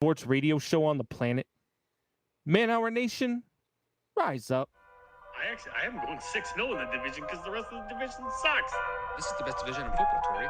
sports radio show on the planet. Man Hour Nation, rise up. I am going 6-0 in the division because the rest of the division sucks. This is the best division in football, Tori.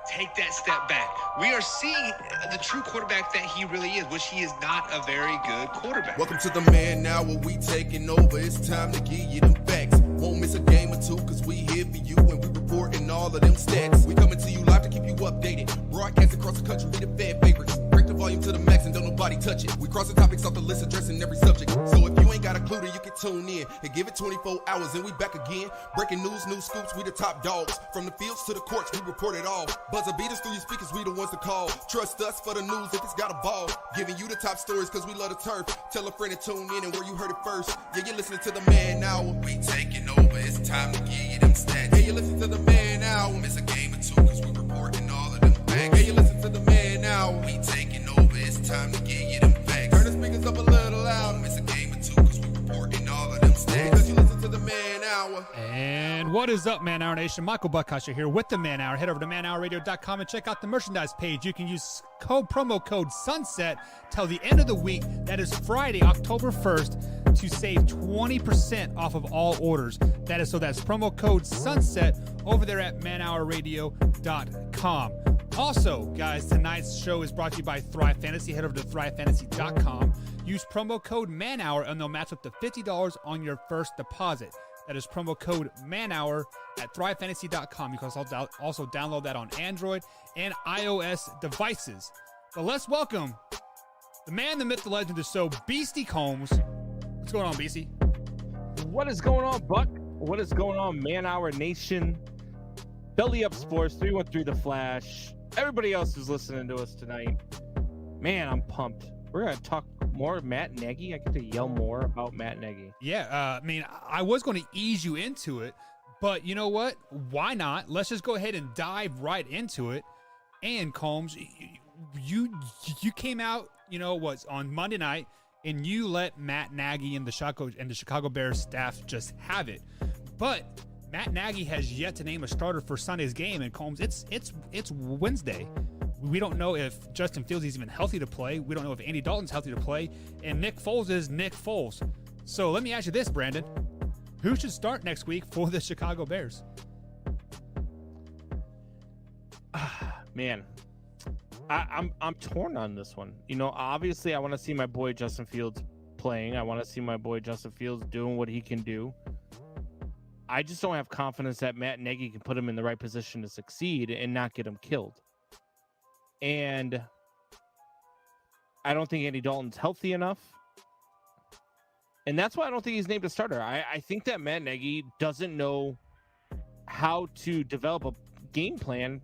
Take that step back. We are seeing the true quarterback that he really is, which he is not a very good quarterback. Welcome to the Man Now, where we taking over. It's time to give you them facts. Won't miss a game or two, cause we here for you and we reporting all of them stats. We coming to you live to keep you updated. Broadcast across the country, we the fan favorites. Break the volume to the max and don't nobody touch it. We crossing topics off the list, addressing every subject. So if you ain't got a clue, then you can tune in and give it 24 hours and we back again. Breaking news, new scoops, we the top dogs. From the fields to the courts, we report it all. Buzzer beaters through your speakers, we the ones to call. Trust us for the news if it's got a ball. Giving you the top stories cause we love the turf. Tell a friend to tune in and where you heard it first. Yeah, you're listening to the Man Now. We taking over, it's time to give you them stats. Hey, you listen to the Man Now. Miss a game or two cause we reporting all of them facts. Hey, you listen to the Man Now. We taking over, it's time to give you them facts. Turn the speakers up a little loud. Miss a game or two cause we reporting all of them stats. Because you listen to the Man Hour. And what is up, Man Hour Nation? Michael Buckhouse here with the Man Hour. Head over to manhourradio.com and check out the merchandise page. You can use promo code SUNSET till the end of the week. That is Friday, October 1st, to save 20% off of all orders. That's promo code SUNSET over there at manhourradio.com. Also, guys, tonight's show is brought to you by Thrive Fantasy. Head over to thrivefantasy.com. Use promo code MANHOUR and they'll match up to $50 on your first deposit. That is promo code MANHOUR at thrivefantasy.com. You can also download that on Android and iOS devices. But let's welcome the man, the myth, the legend, the show, Beastie Combs. What's going on, Beastie? What is going on, Buck? What is going on, Man Hour Nation? Belly Up Sports, 313 The Flash. Everybody else who's listening to us tonight. Man, I'm pumped. We're going to talk more Matt Nagy. I get to yell more about Matt Nagy. Yeah, I was going to ease you into it, but you know what? Why not? Let's just go ahead and dive right into it. And Combs, you came out, was on Monday night, and you let Matt Nagy and the Chicago Bears staff just have it. But Matt Nagy has yet to name a starter for Sunday's game, and Combs, it's Wednesday. We don't know if Justin Fields is even healthy to play. We don't know if Andy Dalton's healthy to play. And Nick Foles is Nick Foles. So let me ask you this, Brandon. Who should start next week for the Chicago Bears? Man, I'm torn on this one. Obviously I want to see my boy Justin Fields playing. I want to see my boy Justin Fields doing what he can do. I just don't have confidence that Matt Nagy can put him in the right position to succeed and not get him killed. And I don't think Andy Dalton's healthy enough. And that's why I don't think he's named a starter. I think that Matt Nagy doesn't know how to develop a game plan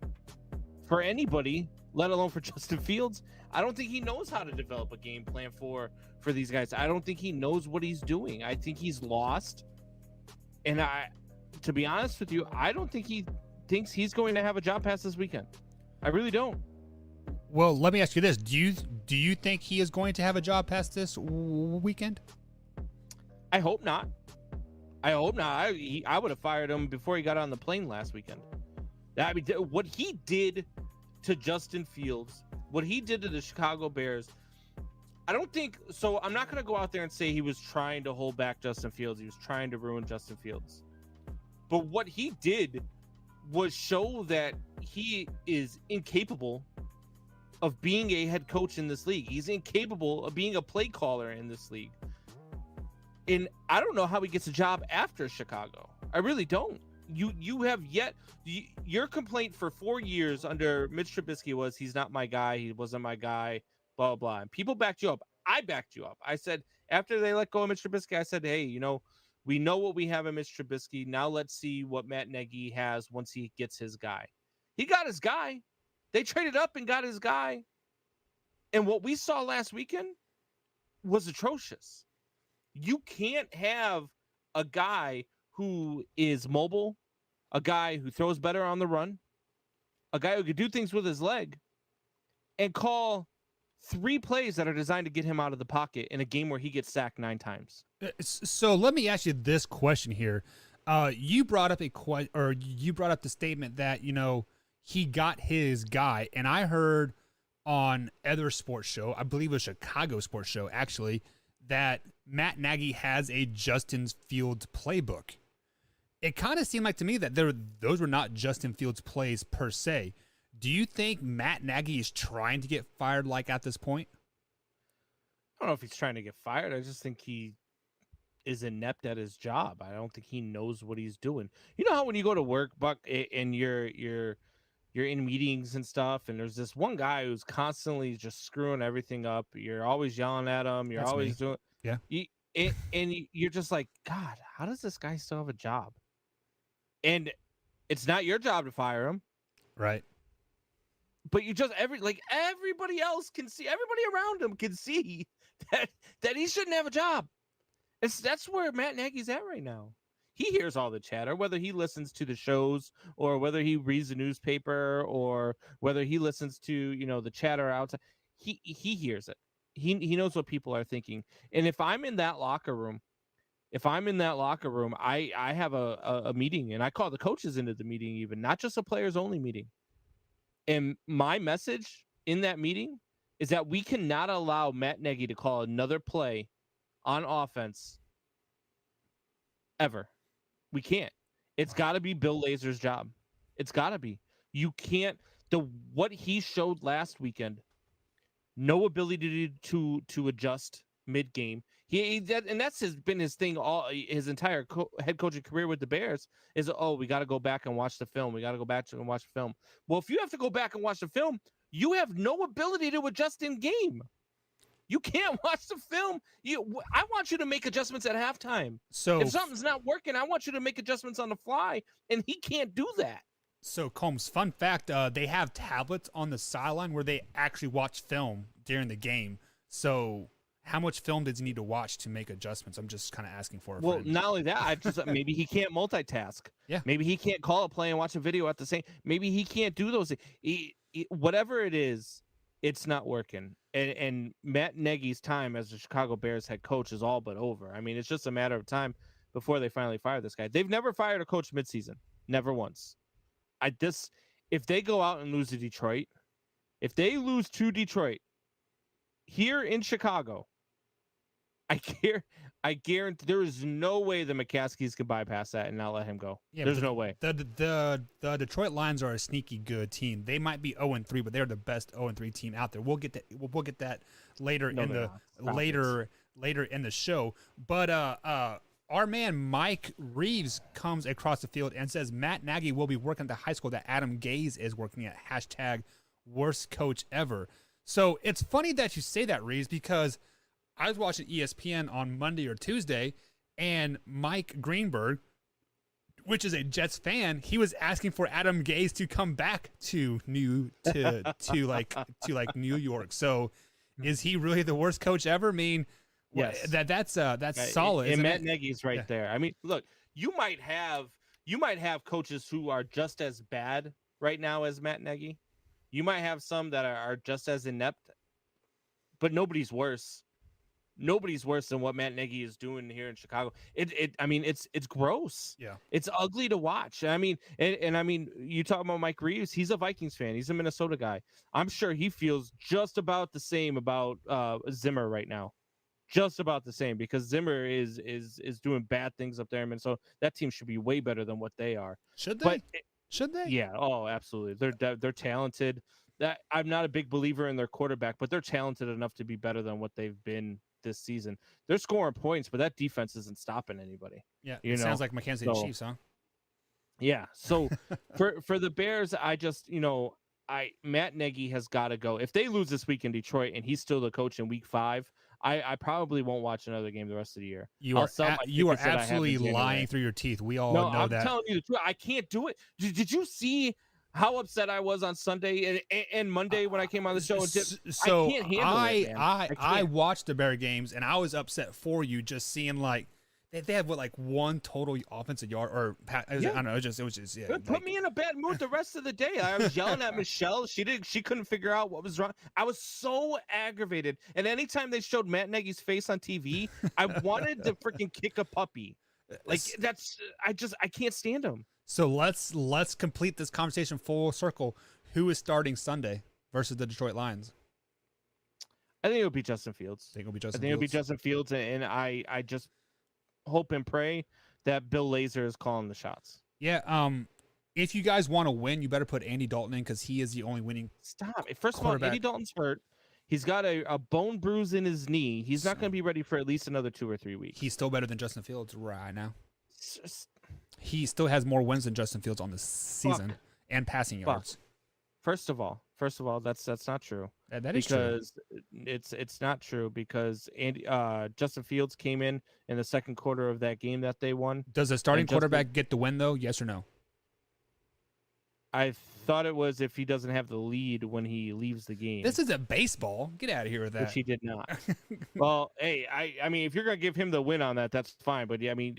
for anybody, let alone for Justin Fields. I don't think he knows how to develop a game plan for these guys. I don't think he knows what he's doing. I think he's lost. And to be honest with you, I don't think he thinks he's going to have a job pass this weekend. I really don't. Well, let me ask you this. Do you think he is going to have a job pass this weekend? I hope not. I hope not. I would have fired him before he got on the plane last weekend. I mean, what he did to Justin Fields, what he did to the Chicago Bears, I don't think so. I'm not going to go out there and say he was trying to hold back Justin Fields. He was trying to ruin Justin Fields. But what he did was show that he is incapable of being a head coach in this league. He's incapable of being a play caller in this league. And I don't know how he gets a job after Chicago. I really don't. You have yet. Your complaint for 4 years under Mitch Trubisky was he's not my guy. He wasn't my guy. Blah, blah, blah. And people backed you up. I backed you up. I said, after they let go of Mitch Trubisky, I said, hey, we know what we have in Mitch Trubisky. Now let's see what Matt Nagy has once he gets his guy. He got his guy. They traded up and got his guy. And what we saw last weekend was atrocious. You can't have a guy who is mobile, a guy who throws better on the run, a guy who can do things with his leg, and call 3 plays that are designed to get him out of the pocket in a game where he gets sacked 9 times. So let me ask you this question here. You brought up the statement that, he got his guy, and I heard on other sports show, I believe it was Chicago sports show actually, that Matt Nagy has a Justin Fields playbook. It kind of seemed like to me that those were not Justin Fields plays per se. Do you think Matt Nagy is trying to get fired like at this point? I don't know if he's trying to get fired. I just think he is inept at his job. I don't think he knows what he's doing. You know how when you go to work, Buck, and you're in meetings and stuff, and there's this one guy who's constantly just screwing everything up. You're always yelling at him. You're That's always me. doing, Yeah. you're just like, God, how does this guy still have a job? And it's not your job to fire him, Right. but you just everybody else can see, everybody around him can see that he shouldn't have a job. That's where Matt Nagy's at right now. He hears all the chatter, whether he listens to the shows or whether he reads the newspaper or whether he listens to, the chatter outside. He hears it. He knows what people are thinking. And if I'm in that locker room, I have a meeting, and I call the coaches into the meeting, even not just a players only meeting. And my message in that meeting is that we cannot allow Matt Nagy to call another play on offense ever. We can't. It's got to be Bill Lazor's job. It's got to be. You can't. What he showed last weekend, no ability to adjust mid game. And that's been his thing all his entire head coaching career with the Bears is, we got to go back and watch the film. We got to go back and watch the film. Well, if you have to go back and watch the film, you have no ability to adjust in game. You can't watch the film. I want you to make adjustments at halftime. So if something's not working, I want you to make adjustments on the fly, and he can't do that. So Combs, fun fact, they have tablets on the sideline where they actually watch film during the game. So how much film does he need to watch to make adjustments? I'm just kind of asking for it. Well, not only that, maybe he can't multitask. Yeah. Maybe he can't call a play and watch a video at the same. Maybe he can't do those things. Whatever it is, it's not working. And Matt Nagy's time as the Chicago Bears head coach is all but over. I mean, it's just a matter of time before they finally fire this guy. They've never fired a coach midseason. Never once. If they go out and lose to Detroit, if they lose to Detroit here in Chicago, I guarantee there is no way the McCaskies can bypass that and not let him go. Yeah, there's no way. The Detroit Lions are a sneaky good team. They might be 0-3, but they're the best 0-3 team out there. We'll get that. We'll get that later later in the show. But our man Mike Reeves comes across the field and says Matt Nagy will be working at the high school that Adam Gase is working at. #worst coach ever. So it's funny that you say that, Reeves, because I was watching ESPN on Monday or Tuesday, and Mike Greenberg, which is a Jets fan, he was asking for Adam Gase to come back to New York. So, is he really the worst coach ever? I mean, yes. That's solid. And Matt Nagy's right there. I mean, look, you might have coaches who are just as bad right now as Matt Nagy. You might have some that are just as inept, but nobody's worse. Nobody's worse than what Matt Nagy is doing here in Chicago. It's gross. Yeah. It's ugly to watch. I mean, and I mean, you talk about Mike Reeves, he's a Vikings fan. He's a Minnesota guy. I'm sure he feels just about the same about Zimmer right now. Just about the same, because Zimmer is doing bad things up there in Minnesota. That team should be way better than what they are. Should they? Should they? Yeah. Oh, absolutely. They're talented. I'm not a big believer in their quarterback, but they're talented enough to be better than what they've been this season. They're scoring points, but that defense isn't stopping anybody. Yeah, sounds like Kansas City Chiefs, huh? Yeah. So for the Bears, Matt Nagy has got to go. If they lose this week in Detroit and he's still the coach in week 5, I probably won't watch another game the rest of the year. You are absolutely lying through your teeth. We all know that. I'm telling you the truth. I can't do it. Did you see how upset I was on Sunday and Monday when I came on the show? So I can't handle it, man. I watched the Bear games, and I was upset for you just seeing they had one total offensive yard or I don't know. It was just yeah. Put me in a bad mood the rest of the day. I was yelling at Michelle. She couldn't figure out what was wrong. I was so aggravated. And anytime they showed Matt Nagy's face on TV, I wanted to freaking kick a puppy. I can't stand him. So let's complete this conversation full circle. Who is starting Sunday versus the Detroit Lions? I think it'll be Justin Fields. I think it'll be I Justin think it'll be Fields. Justin Fields, and I just hope and pray that Bill Lazor is calling the shots. Yeah. If you guys want to win, you better put Andy Dalton in because he is the only winning. Stop. First of all, Andy Dalton's hurt. He's got a bone bruise in his knee. He's not going to be ready for at least another 2 or 3 weeks. He's still better than Justin Fields right now. He still has more wins than Justin Fields on the season and passing yards. First of all, that's not true. That is true. Because it's not true because Justin Fields came in the second quarter of that game that they won. Does a starting quarterback get the win though? Yes or no? I thought it was if he doesn't have the lead when he leaves the game. This isn't baseball. Get out of here with that. Which he did not. Well, hey, I mean, if you're gonna give him the win on that, that's fine. But yeah, I mean,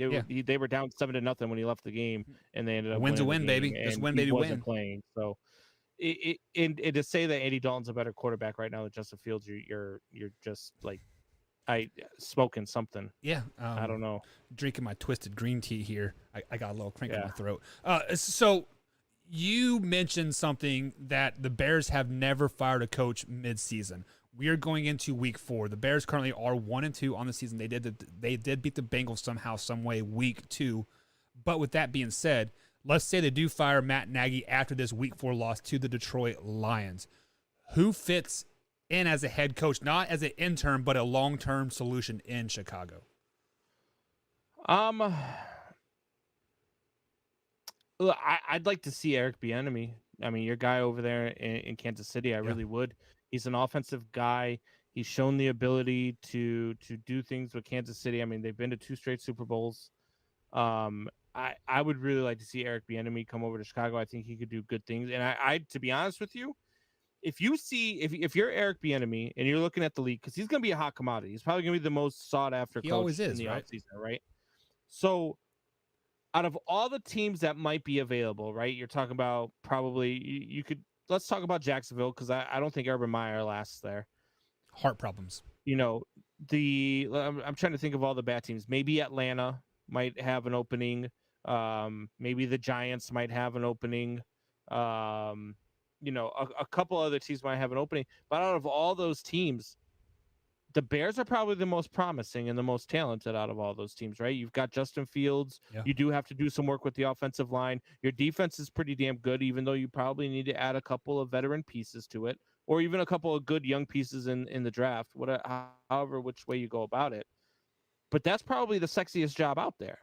they were down 7-0 when he left the game, and they ended up win's a winning win, the game, baby. Just and win, he baby, wasn't win. Playing, so and to say that Andy Dalton's a better quarterback right now than Justin Fields, you're just like smoking something. Yeah, I don't know. Drinking my twisted green tea here. I got a little crank in my throat. So you mentioned something that the Bears have never fired a coach mid-season. We are going into week 4. The Bears currently are 1-2 on the season. They did beat the Bengals somehow, some way, week 2. But with that being said, let's say they do fire Matt Nagy after this week 4 loss to the Detroit Lions. Who fits in as a head coach, not as an intern, but a long-term solution in Chicago? Look, I'd like to see Eric Bieniemy. I mean, your guy over there in Kansas City, I really would. He's an offensive guy. He's shown the ability to do things with Kansas City. I mean, they've been to 2 straight Super Bowls. I would really like to see Eric Bieniemy come over to Chicago. I think he could do good things. And I to be honest with you, if you're Eric Bieniemy and you're looking at the league, because he's going to be a hot commodity. He's probably going to be the most sought after coach always is, in the right? offseason, right? So out of all the teams that might be available, right? You're talking about probably you could let's talk about Jacksonville because I don't think Urban Meyer lasts there. Heart problems. You know, I'm trying to think of all the bad teams. Maybe Atlanta might have an opening. Maybe the Giants might have an opening. You know, a couple other teams might have an opening. But out of all those teams, the Bears are probably the most promising and the most talented out of all those teams, right? You've got Justin Fields. Yeah. You do have to do some work with the offensive line. Your defense is pretty damn good, even though you probably need to add a couple of veteran pieces to it, or even a couple of good young pieces in the draft, however which way you go about it. But that's probably the sexiest job out there.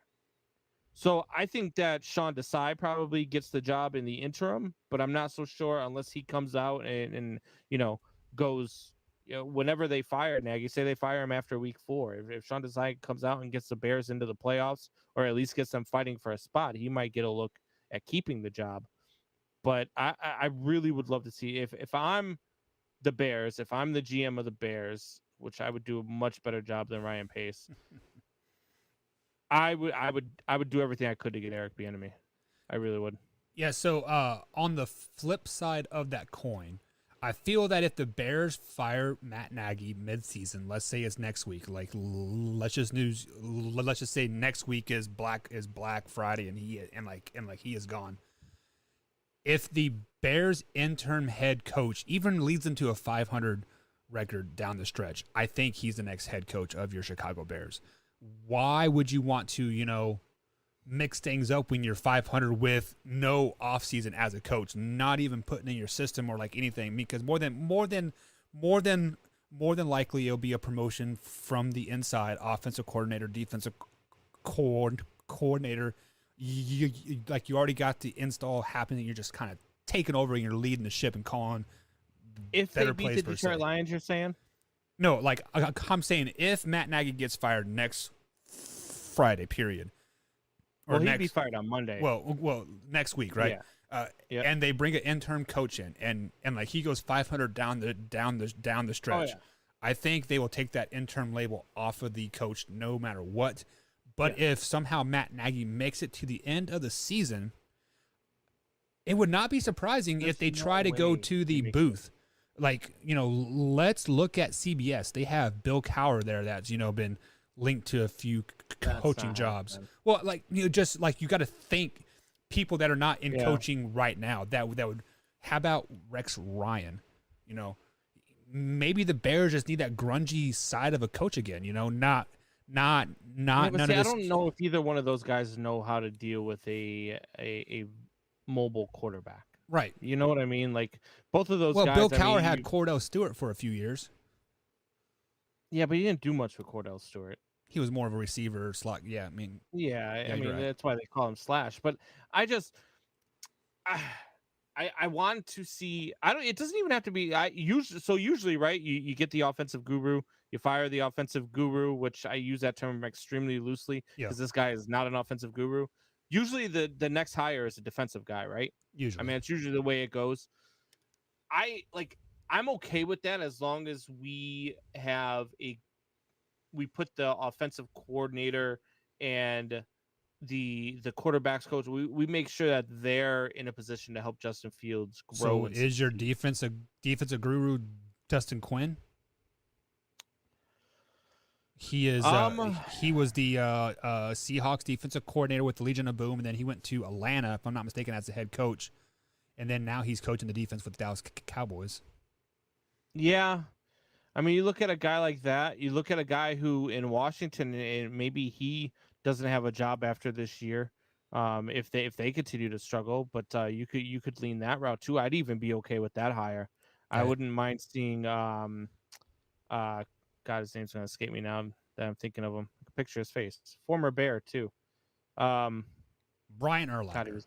So I think that Sean Desai probably gets the job in the interim, but I'm not so sure unless he comes out and you know, goes, you know, whenever they fire Nagy, say they fire him after week 4. If Sean Desai comes out and gets the Bears into the playoffs, or at least gets them fighting for a spot, he might get a look at keeping the job. But I really would love to see if I'm the Bears, if I'm the GM of the Bears, which I would do a much better job than Ryan Pace. I would do everything I could to get Eric Bieniemy. I really would. Yeah, so on the flip side of that coin, I feel that if the Bears fire Matt Nagy mid-season, let's say it's next week, like let's just say next week is Black Friday and he is gone. If the Bears interim head coach even leads them to a 500 record down the stretch, I think he's the next head coach of your Chicago Bears. Why would you want to, you know, mix things up when you're 500 with no offseason as a coach, not even putting in your system or like anything? Because more than likely it'll be a promotion from the inside, offensive coordinator, defensive coordinator. You already got the install happening. You're just kind of taking over and you're leading the ship and calling. If they beat the Detroit Lions, you're saying? No, like I'm saying, if Matt Nagy gets fired next Friday, period. Or he'd be fired on Monday. Well, next week, right? Yeah. And they bring an interim coach in, and like he goes 500 down the stretch. Oh, yeah. I think they will take that interim label off of the coach no matter what. But if somehow Matt Nagy makes it to the end of the season, it would not be surprising if they try to go to the booth. Like, you know, let's look at CBS. They have Bill Cowher there that's, you know, been linked to a few coaching jobs. Well, like, you know, just like you got to think people that are not in coaching right now that would, how about Rex Ryan? You know, maybe the Bears just need that grungy side of a coach again. You know, not Yeah, none but of see, I this. don't know if either one of those guys know how to deal with a mobile quarterback. Right. You know what I mean? Like both of those Well, guys. Bill I Cowher mean, had Cordell Stewart for a few years. yeah, but he didn't do much for Cordell Stewart. He was more of a receiver slot. Yeah, I mean, Yeah, I you're mean right. that's why they call him Slash. But I just, I want to see. I don't. It doesn't even have to be. Usually, right? You get the offensive guru. You fire the offensive guru, which I use that term extremely loosely Yeah. because this guy is not an offensive guru. Usually, the next hire is a defensive guy, right? Usually, I mean, it's usually the way it goes. I'm okay with that as long as we put the offensive coordinator and the quarterbacks coach. We make sure that they're in a position to help Justin Fields grow. So and is your succeed. defensive guru Dustin Quinn? He is. He was the Seahawks defensive coordinator with the Legion of Boom, and then he went to Atlanta, if I'm not mistaken, as the head coach. And then now he's coaching the defense with the Dallas Cowboys. Yeah, I mean, you look at a guy like that. You look at a guy who in Washington, and maybe he doesn't have a job after this year. If they continue to struggle, but you could lean that route too. I'd even be okay with that hire. I Okay. wouldn't mind seeing God, his name's gonna escape me now that I'm thinking of him. I can picture his face. Former Bear too. Brian God, Urlacher. he was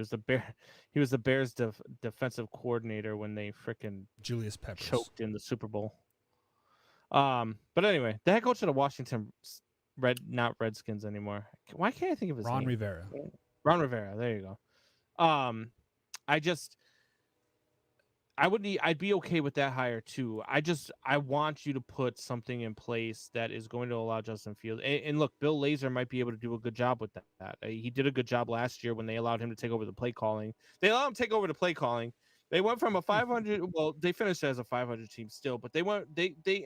the Bear. He was the Bears' defensive coordinator when they frickin' Julius Peppers. choked in the Super Bowl. But anyway, the head coach of the Washington not Redskins anymore. Why can't I think of his Ron name? Rivera. Ron Rivera. There you go. I'd be okay with that hire too. I want you to put something in place that is going to allow Justin Fields. And look, Bill Lazor might be able to do a good job with that. He did a good job last year when they allowed him to take over the play calling. They allowed him to take over the play calling. They went from a 500. Well, they finished as a 500 team still, but they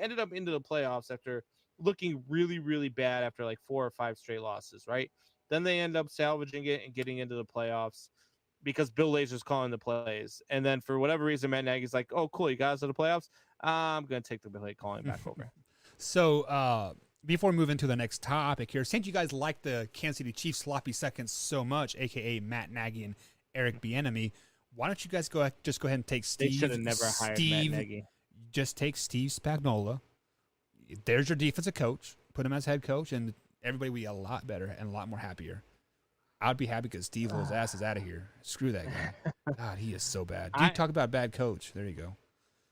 ended up into the playoffs after looking really, really bad after like 4 or 5 straight losses. Right. Then they end up salvaging it and getting into the playoffs, because Bill Lazor's calling the plays. And then for whatever reason, Matt Nagy's like, oh, cool, you guys are the playoffs? I'm going to take the play calling back over. So before we move into the next topic here, since you guys like the Kansas City Chiefs sloppy seconds so much, a.k.a. Matt Nagy and Eric Bieniemy, why don't you guys just go ahead and take Steve? They should have never hired Matt Nagy. Just take Steve Spagnuolo. There's your defensive coach. Put him as head coach, and everybody will be a lot better and a lot more happier. I'd be happy because Steve Lowe's ass is out of here. Screw that guy. God, he is so bad. Dude, talk about a bad coach. There you go.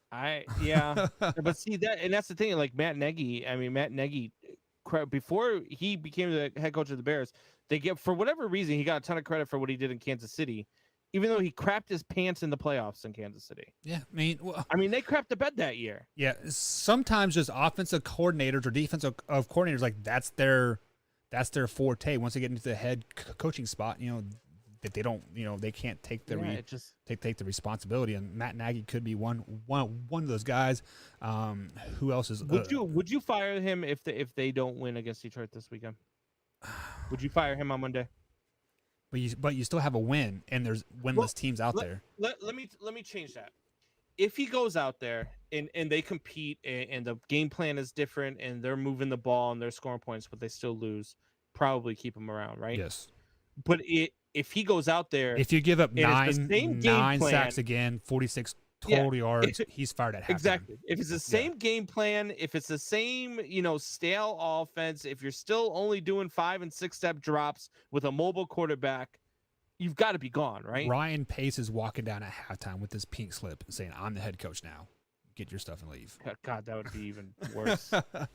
But see that's the thing. Like Matt Nagy, before he became the head coach of the Bears, for whatever reason, he got a ton of credit for what he did in Kansas City, even though he crapped his pants in the playoffs in Kansas City. Yeah, I mean, they crapped the bed that year. Yeah, sometimes just offensive coordinators or defensive coordinators, like that's their forte. Once they get into the head coaching spot, that they don't, they can't take the take the responsibility. And Matt Nagy could be one of those guys. Who else is? Would you fire him if they don't win against Detroit this weekend? Would you fire him on Monday? But you still have a win, and there's winless teams out there. Let me change that. If he goes out there and they compete and the game plan is different and they're moving the ball and they're scoring points, but they still lose, probably keep him around, right? Yes. But if he goes out there, if you give up nine plan, sacks again, 46 total yards, he's fired at halftime. Exactly. If it's the same game plan, if it's the same, stale offense, if you're still only doing 5 and 6 step drops with a mobile quarterback, you've got to be gone, right? Ryan Pace is walking down at halftime with his pink slip and saying, "I'm the head coach now. Get your stuff and leave." God, that would be even worse. That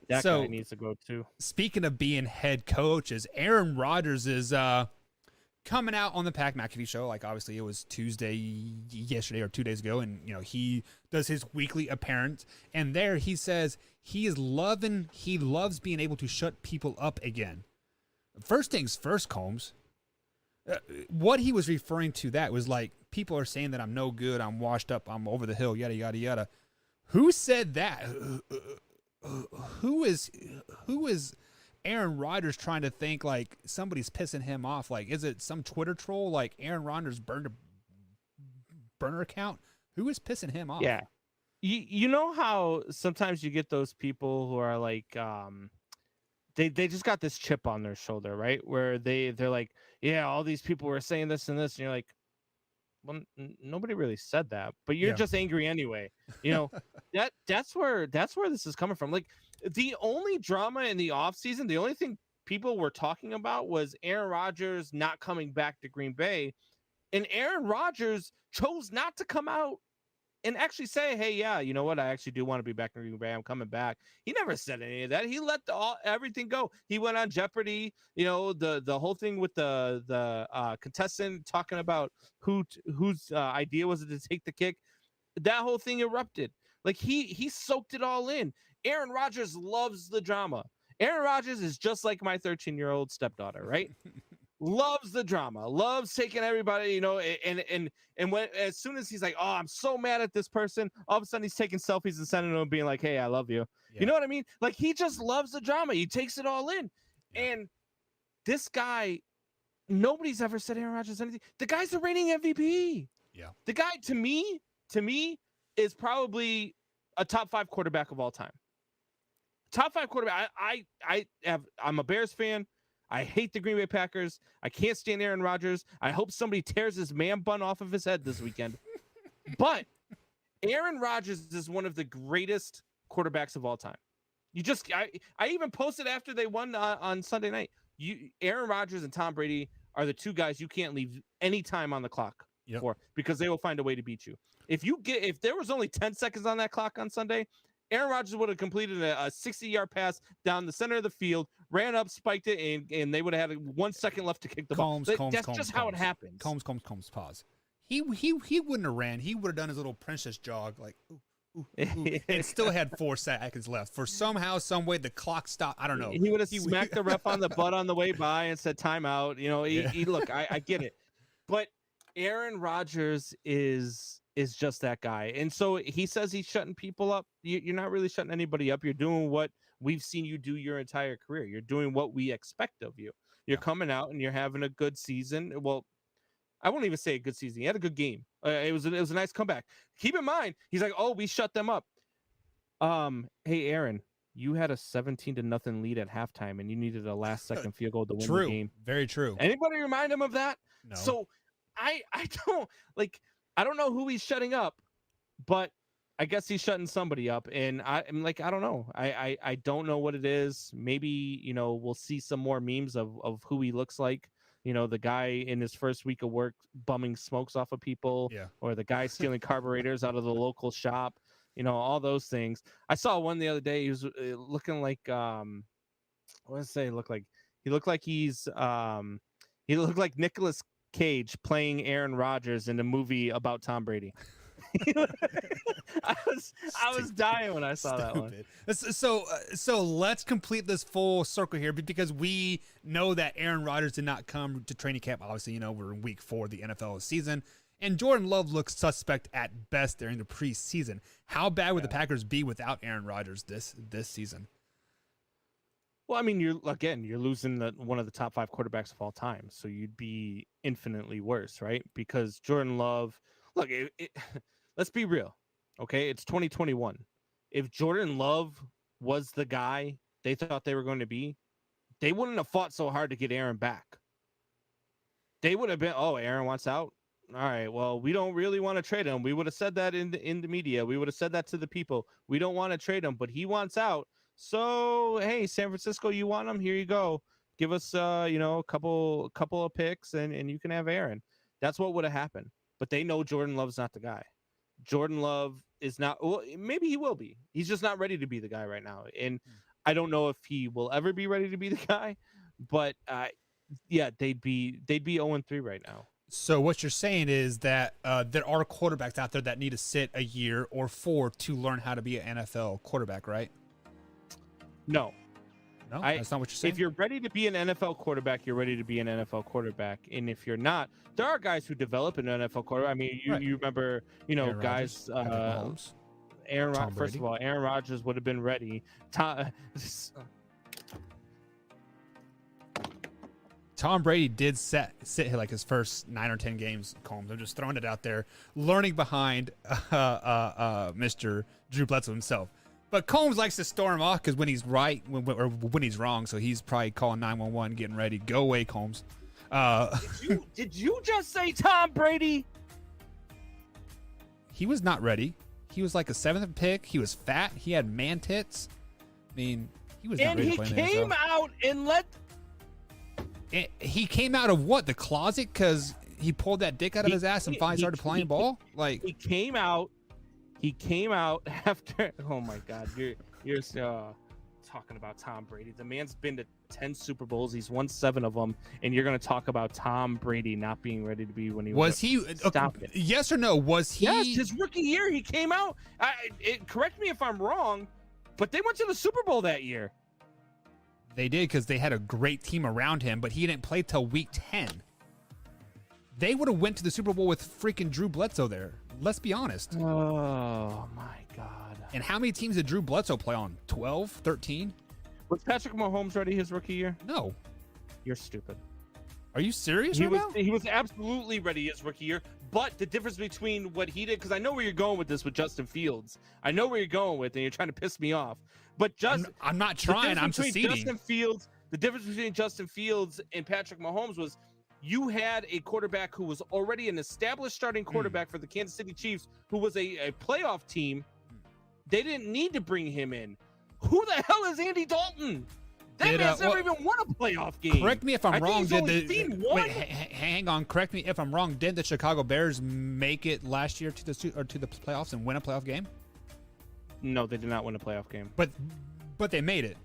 guy needs to go too. Speaking of being head coaches, Aaron Rodgers is coming out on the Pat McAfee show. Like, obviously, it was Tuesday, yesterday or 2 days ago, and he does his weekly appearance. And there he says he loves being able to shut people up again. First things first, Combs. What he was referring to that was like, people are saying that I'm no good, I'm washed up, I'm over the hill, yada yada yada. Who said that? Who is Aaron Rodgers trying to think like somebody's pissing him off? Like, is it some Twitter troll like Aaron Rodgers burned a burner account? Who is pissing him off? Yeah. You know how sometimes you get those people who are like they just got this chip on their shoulder, right? Where they're like, yeah, all these people were saying this and this, and you're like, well, nobody really said that, but you're Yeah. just angry anyway. You know, that's where this is coming from. Like the only drama in the offseason, the only thing people were talking about was Aaron Rodgers not coming back to Green Bay, and Aaron Rodgers chose not to come out and actually say, hey, yeah, you know what? I actually do want to be back in Green Bay. I'm coming back. He never said any of that. He let everything go. He went on Jeopardy, you know, the whole thing with the contestant talking about whose idea was it to take the kick. That whole thing erupted. Like he soaked it all in. Aaron Rodgers loves the drama. Aaron Rodgers is just like my 13-year-old stepdaughter, right? Loves the drama, loves taking everybody, you know, and when as soon as he's like, oh, I'm so mad at this person, all of a sudden he's taking selfies and sending them, being like, hey, I love you. Yeah. You know what I mean? Like he just loves the drama. He takes it all in. Yeah. And this guy, nobody's ever said Aaron Rodgers anything. The guy's a reigning MVP. Yeah. The guy to me is probably a top 5 quarterback of all time. Top 5 quarterback. I'm a Bears fan. I hate the Green Bay Packers. I can't stand Aaron Rodgers. I hope somebody tears his man bun off of his head this weekend. But Aaron Rodgers is one of the greatest quarterbacks of all time. I even posted after they won on Sunday night. Aaron Rodgers and Tom Brady are the two guys you can't leave any time on the clock for, because they will find a way to beat you. If there was only 10 seconds on that clock on Sunday, Aaron Rodgers would have completed a 60-yard pass down the center of the field, ran up, spiked it, and they would have had 1 second left to kick the ball. That's just how it happens. Combs, pause. He wouldn't have ran. He would have done his little princess jog, like, ooh, and still had 4 seconds left. For somehow, some way, the clock stopped. I don't know. He would have smacked the ref on the butt on the way by and said timeout. You know, look, I get it. But Aaron Rodgers is just that guy. And so he says he's shutting people up. You're not really shutting anybody up. You're doing what we've seen you do your entire career. You're doing what we expect of you. You're coming out and you're having a good season. Well, I won't even say a good season. He had a good game. It was a nice comeback. Keep in mind, he's like, oh, we shut them up. Hey, Aaron, you had a 17-0 lead at halftime and you needed a last second field goal to win the game. Very true. Anybody remind him of that? No. So I don't know who he's shutting up, but I guess he's shutting somebody up. And I'm like, I don't know. I don't know what it is. Maybe, you know, we'll see some more memes of who he looks like. You know, the guy in his first week of work bumming smokes off of people, or the guy stealing carburetors out of the local shop. You know, all those things. I saw one the other day. He was looking like, what did I say? He looked like Nicolas Cage playing Aaron Rodgers in a movie about Tom Brady. I was dying when I saw that one. So let's complete this full circle here, because we know that Aaron Rodgers did not come to training camp. Obviously, you know, we're in week 4 of the NFL season, and Jordan Love looks suspect at best during the preseason. How bad would the Packers be without Aaron Rodgers this season? Well, I mean, you're losing one of the top 5 quarterbacks of all time, so you'd be infinitely worse, right? Because Jordan Love, look, let's be real, okay? It's 2021. If Jordan Love was the guy they thought they were going to be, they wouldn't have fought so hard to get Aaron back. They would have been, oh, Aaron wants out. All right, well, we don't really want to trade him. We would have said that in the media. We would have said that to the people. We don't want to trade him, but he wants out. So, hey, San Francisco, you want him? Here you go. Give us, a couple of picks, and you can have Aaron. That's what would have happened. But they know Jordan Love's not the guy. Jordan Love is not. Well, maybe he will be. He's just not ready to be the guy right now. And I don't know if he will ever be ready to be the guy. But they'd be 0-3 right now. So what you're saying is that there are quarterbacks out there that need to sit a year or 4 to learn how to be an NFL quarterback, right? No, that's not what you're saying. If you're ready to be an NFL quarterback, you're ready to be an NFL quarterback. And if you're not, there are guys who develop an NFL quarterback. I mean, you remember, Aaron guys, Rodgers, first of all, Aaron Rodgers would have been ready. Tom Brady did sit like his first 9 or 10 games, Combs. I'm just throwing it out there, learning behind Mr. Drew Bledsoe himself. But Combs likes to storm off because when he's right or when he's wrong, so he's probably calling 911, getting ready. Go away, Combs. Did you just say Tom Brady? He was not ready. He was like a 7th pick. He was fat. He had man tits. I mean, he was not And ready he to play in the came NFL. out and let. He came out of what? The closet because he pulled that dick out of his ass and finally started playing ball? Like He came out after. Oh my God, you're talking about Tom Brady. The man's been to 10 Super Bowls. He's won 7 of them, and you're going to talk about Tom Brady not being ready to be when he was he? Stop it. Yes or no? Was he? Yes, his rookie year he came out. Correct me if I'm wrong, but they went to the Super Bowl that year. They did because they had a great team around him, but he didn't play till week 10. They would have went to the Super Bowl with freaking Drew Bledsoe there. Let's be honest. Oh my God. And how many teams did Drew Bledsoe play on? 12, 13? Was Patrick Mahomes ready his rookie year? No. You're stupid. Are you serious right now? He was absolutely ready his rookie year, but the difference between what he did, because I know where you're going with this with Justin Fields. I know where you're going with, and you're trying to piss me off. But I'm not trying. I'm succeeding. The difference between Justin Fields and Patrick Mahomes was you had a quarterback who was already an established starting quarterback for the Kansas City Chiefs, who was a playoff team. They didn't need to bring him in. Who the hell is Andy Dalton? That man's never even won a playoff game. Correct me if I'm wrong. Wait, hang on. Correct me if I'm wrong. Did the Chicago Bears make it last year to the playoffs and win a playoff game? No, they did not win a playoff game. But they made it.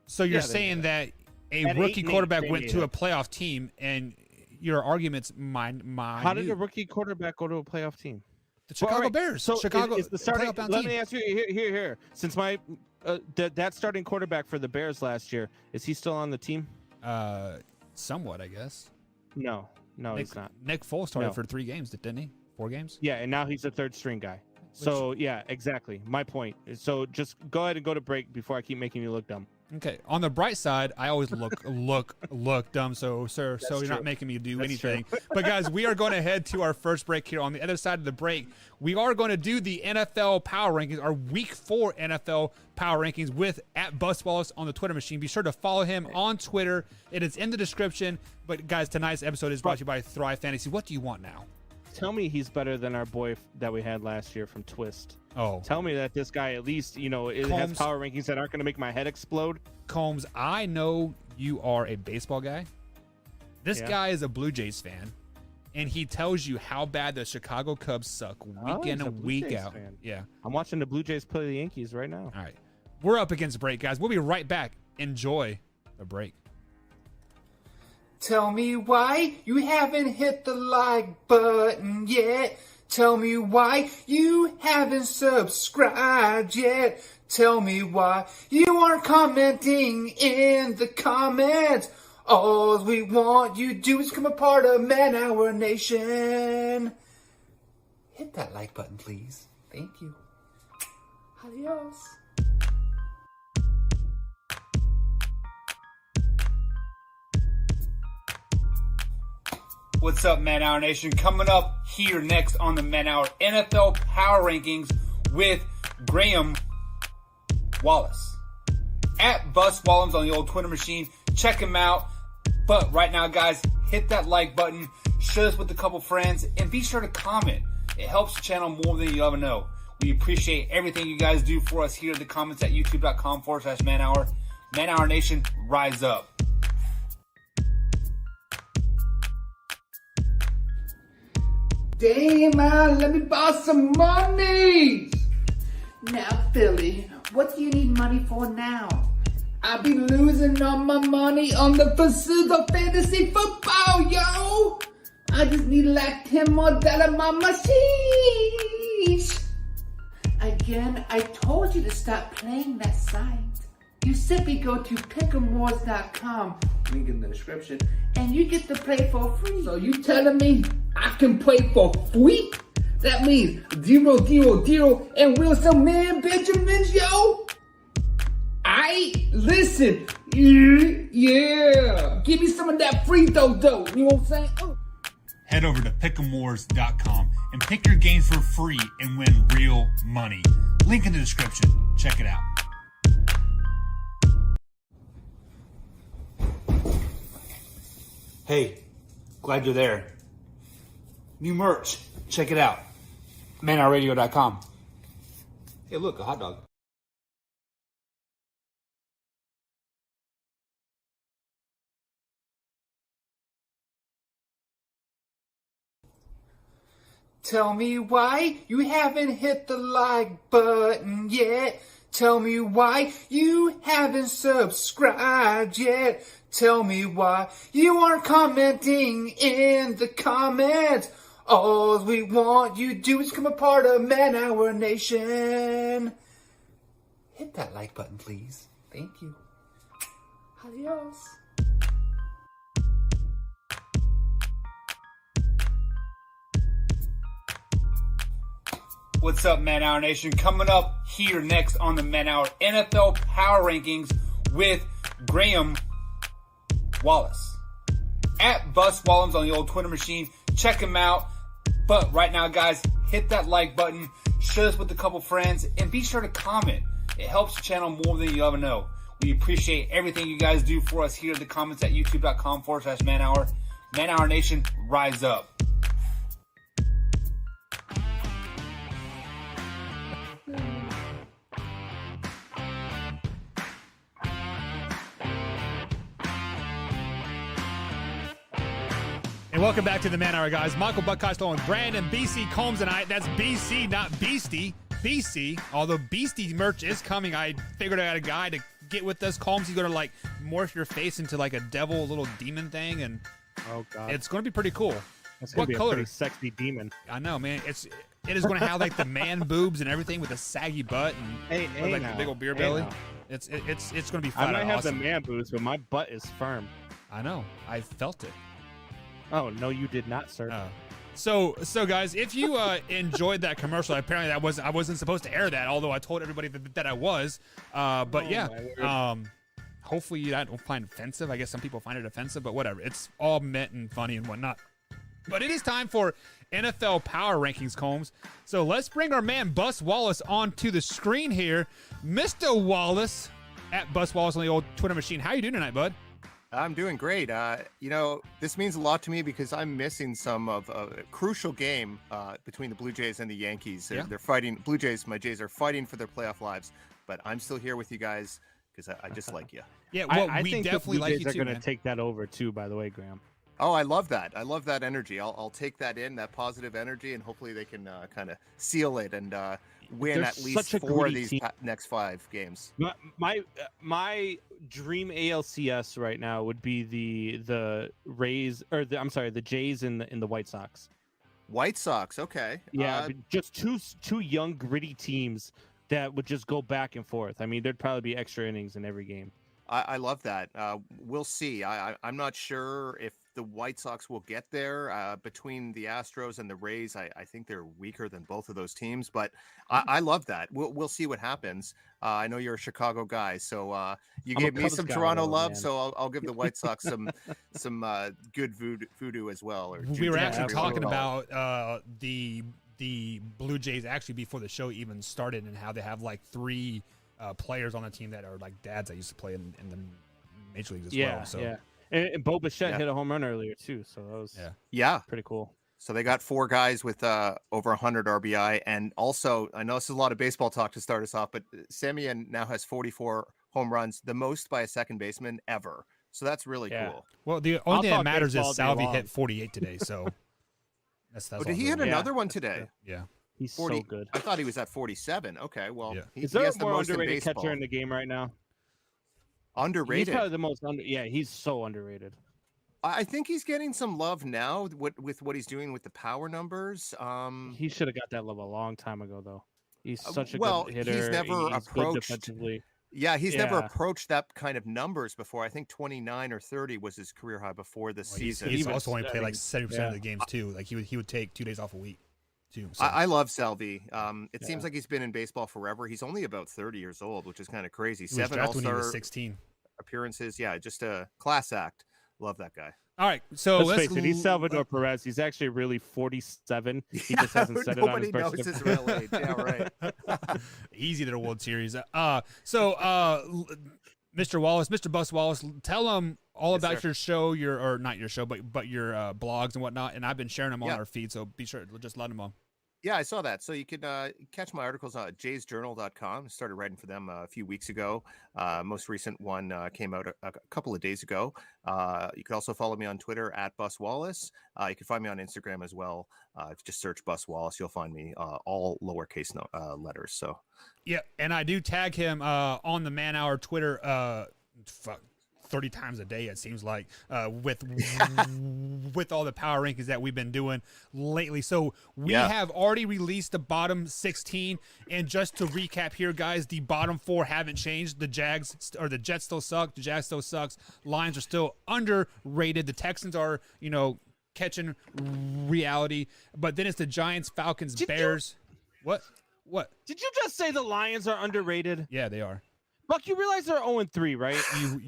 So you're saying that a At rookie 8-8, quarterback they went made to it. a playoff team, and your arguments How did a rookie quarterback go to a playoff team? The Chicago Bears. So Chicago is the starting. playoff bound Let team. me ask you here. Since my that starting quarterback for the Bears last year, is he still on the team? Somewhat, I guess. No, he's not. Nick Foles started No. for 3 games, didn't he? 4 games? Yeah, and now he's a third string guy. So yeah, exactly. My point. So just go ahead and go to break before I keep making you look dumb. Okay. On the bright side, I always look dumb. So you're true. not making me do That's anything. But guys, we are going to head to our first break here. On the other side of the break, we are going to do the NFL Power Rankings, our Week 4 NFL Power Rankings with @BusWallace on the Twitter machine. Be sure to follow him on Twitter. It is in the description. But guys, tonight's episode is brought to you by Thrive Fantasy. What do you want now? Tell me he's better than our boy that we had last year from Twist. Oh, Tell me that this guy at least, it has Combs. power rankings that aren't going to make my head explode. Combs, I know you are a baseball guy. This Yeah. guy is a Blue Jays fan, and he tells you how bad the Chicago Cubs suck week in he's a and Blue week Jays out. fan. Yeah. I'm watching the Blue Jays play the Yankees right now. All right. We're up against break, guys. We'll be right back. Enjoy the break. Tell me why you haven't hit the like button yet. Tell me why you haven't subscribed yet. Tell me why you aren't commenting in the comments. All we want you to do is become a part of Man Hour Nation. Hit that like button, please. Thank you. Adios. What's up, Man Hour Nation? Coming up here next on the Man Hour NFL Power Rankings with Graham Wallace. @BusWallums on the old Twitter machine. Check him out. But right now, guys, hit that like button, share this with a couple friends, and be sure to comment. It helps the channel more than you ever know. We appreciate everything you guys do for us here in the comments at youtube.com/manhour. Man Hour Nation, rise up. Damn, man, let me borrow some money. Now, Philly, what do you need money for now? I've been losing all my money on the pursuit of fantasy football, yo. I just need like 10 more dollars on my sheesh. Again, I told you to stop playing that site. You simply go to pick'emwars.com, link in the description, and you get to play for free. So you telling me I can play for free? That means 0, and Wilson Man Benjamins, yo. Listen, Yeah. Give me some of that free throw dough. You know what I'm saying? Oh. Head over to pick'emwars.com and pick your games for free and win real money. Link in the description. Check it out. Hey, glad you're there. New merch. Check it out. manhournradio.com. Hey, look, a hot dog. Tell me why you haven't hit the like button yet. Tell me why you haven't subscribed yet. Tell me why you aren't commenting in the comments. All we want you to do is become a part of Man Hour Nation. Hit that like button, please. Thank you. Adios. What's up, Man Hour Nation? Coming up here next on the Man Hour NFL Power Rankings with Graham Wallace. At Bus Wallums on the old Twitter machine. Check him out. But right now, guys, hit that like button, share this with a couple friends, and be sure to comment. It helps the channel more than you ever know. We appreciate everything you guys do for us here in the comments at youtube.com/manhour. Man Hour Nation, rise up. And welcome back to the Man Hour, guys. Michael Buck Costello and Brandon BC Combs tonight. That's BC, not Beastie. BC. Although Beastie merch is coming, I figured out a guy to get with us. Combs, you got to like morph your face into like a devil, little demon thing, and Oh god, it's going to be pretty cool. that's gonna What be color? a pretty sexy demon. I know, man. It is going to have like the man boobs and everything with a saggy butt and Hey, like now. a big old beer Hey belly. now. It's going to be fun. I might have awesome. the man boobs, but my butt is firm. I know. I felt it. Oh no, you did not, sir. So guys, if you enjoyed that commercial, apparently I wasn't supposed to air that, although I told everybody that I was. But Oh, yeah, my word. hopefully I don't find it offensive. I guess some people find it offensive, but whatever. It's all meant and funny and whatnot. But it is time for NFL Power Rankings, Combs. So let's bring our man Bus Wallace onto the screen here. Mr. Wallace, at Bus Wallace on the old Twitter machine. How you doing tonight, bud? I'm doing great. This means a lot to me because I'm missing some of a crucial game between the Blue Jays and the Yankees. They're fighting. Blue Jays, my Jays are fighting for their playoff lives, but I'm still here with you guys because I just like you. Yeah, well, I we think definitely the Blue like Jays you are too, going to man. take that over too. By the way, Graham. Oh, I love that. I love that energy. I'll take that in, that positive energy, and hopefully they can kind of seal it and win They're at least such a 4 of gritty these team. next 5 games. My dream ALCS right now would be the Rays or the Jays and the White Sox. White Sox, okay. Yeah, just two young gritty teams that would just go back and forth. I mean, there'd probably be extra innings in every game. I love that. We'll see. I'm not sure if the White Sox will get there. Between the Astros and the Rays, I think they're weaker than both of those teams, but I love that. We'll see what happens. I know you're a Chicago guy, so you I'm a gave me Cubs some guy, Toronto though, love, man. so I'll give the White Sox some good voodoo as well. Or We were juju, actually whatever you wanna talking call it. about the Blue Jays actually before the show even started and how they have like 3 players on the team that are like dads that used to play in the major leagues as well. So yeah. And Bo Bichette Yeah. hit a home run earlier too, so that was Yeah. pretty cool. So they got 4 guys with over 100 RBI. And also, I know this is a lot of baseball talk to start us off, but Semien now has 44 home runs, the most by a second baseman ever. So that's really Yeah. cool. well, the I'll only thing that talk matters baseball is all day Salvi long. hit 48 today. So that's Oh, all did he good. hit Yeah. another one today? Yeah. He's 40. so good. I thought he was at 47. Okay, well, Yeah. he Is there has a the more most in underrated baseball. catcher in the game right now? He's Underrated. probably the most Yeah, he's so underrated. I think he's getting some love now with what he's doing with the power numbers. He should have got that love a long time ago, though. He's such a well, good he's hitter. never He's good approached- defensively. Yeah, he's never Yeah. approached that kind of numbers before. I think 29 or 30 was his career high before this Well, he's season. he's Even also only I played like mean, 70% of yeah. the games too. Like he would take 2 days off a week too. So. I love Salvi. It seems Yeah. like he's been in baseball forever. He's only about 30 years old, which is kind of crazy. He was 7 drafted when he was All-Star 16. appearances. Yeah, just a class act. Love that guy. All right, so Let's face it, he's Salvador Perez. He's actually really 47. He just hasn't said it on his Nobody birth knows his certificate. real age. Yeah, right. easy to the World Series. Mr. Wallace, Mr. Bus Wallace, tell them all Yes, about sir. your show, or not your show, but your blogs and whatnot. And I've been sharing them on Yeah. our feed, so be sure to just let them on. Yeah, I saw that. So you can catch my articles at jaysjournal.com. I started writing for them a few weeks ago. Most recent one came out a couple of days ago. You can also follow me on Twitter at Bus Wallace. You can find me on Instagram as well. If you just search Bus Wallace, you'll find me all lowercase letters. So Yeah, and I do tag him on the Man Hour Twitter 30 times a day, it seems like, with all the power rankings that we've been doing lately. So we have already released the bottom 16, and just to recap here, guys, the bottom 4 haven't changed. The Jets still suck. The Jags still sucks. Lions are still underrated. The Texans are, catching reality. But then it's the Giants, Falcons, Bears. What? Did you just say the Lions are underrated? Yeah, they are. Buck, you realize they're 0-3, right?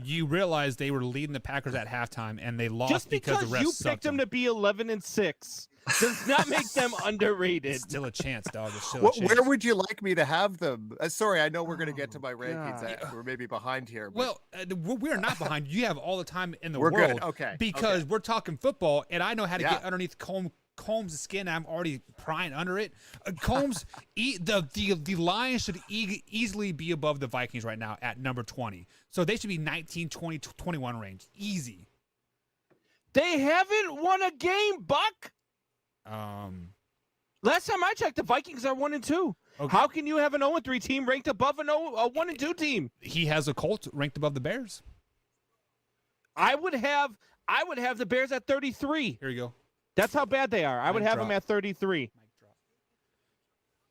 You realize they were leading the Packers at halftime, and they lost Just because the refs you sucked picked them to be 11-6 does not make them underrated. It's still a chance, dog. It's still a chance. where would you like me to have them? Sorry, I know we're going to get to my rankings. We're maybe behind here. But... Well, we're not behind. You have all the time in the We're world. good. Okay. Because we're talking football, and I know how to get underneath Combs' skin. I'm already prying under it. Combs, the Lions should easily be above the Vikings right now at number 20. So they should be 19, 20, 21 range. Easy. They haven't won a game, Buck. Last time I checked, the Vikings are 1-2. Okay. How can you have an 0-3 team ranked above a 1-2 team? He has a Colt ranked above the Bears. I would have the Bears at 33. Here you go. That's how bad they are. I would have them at 33.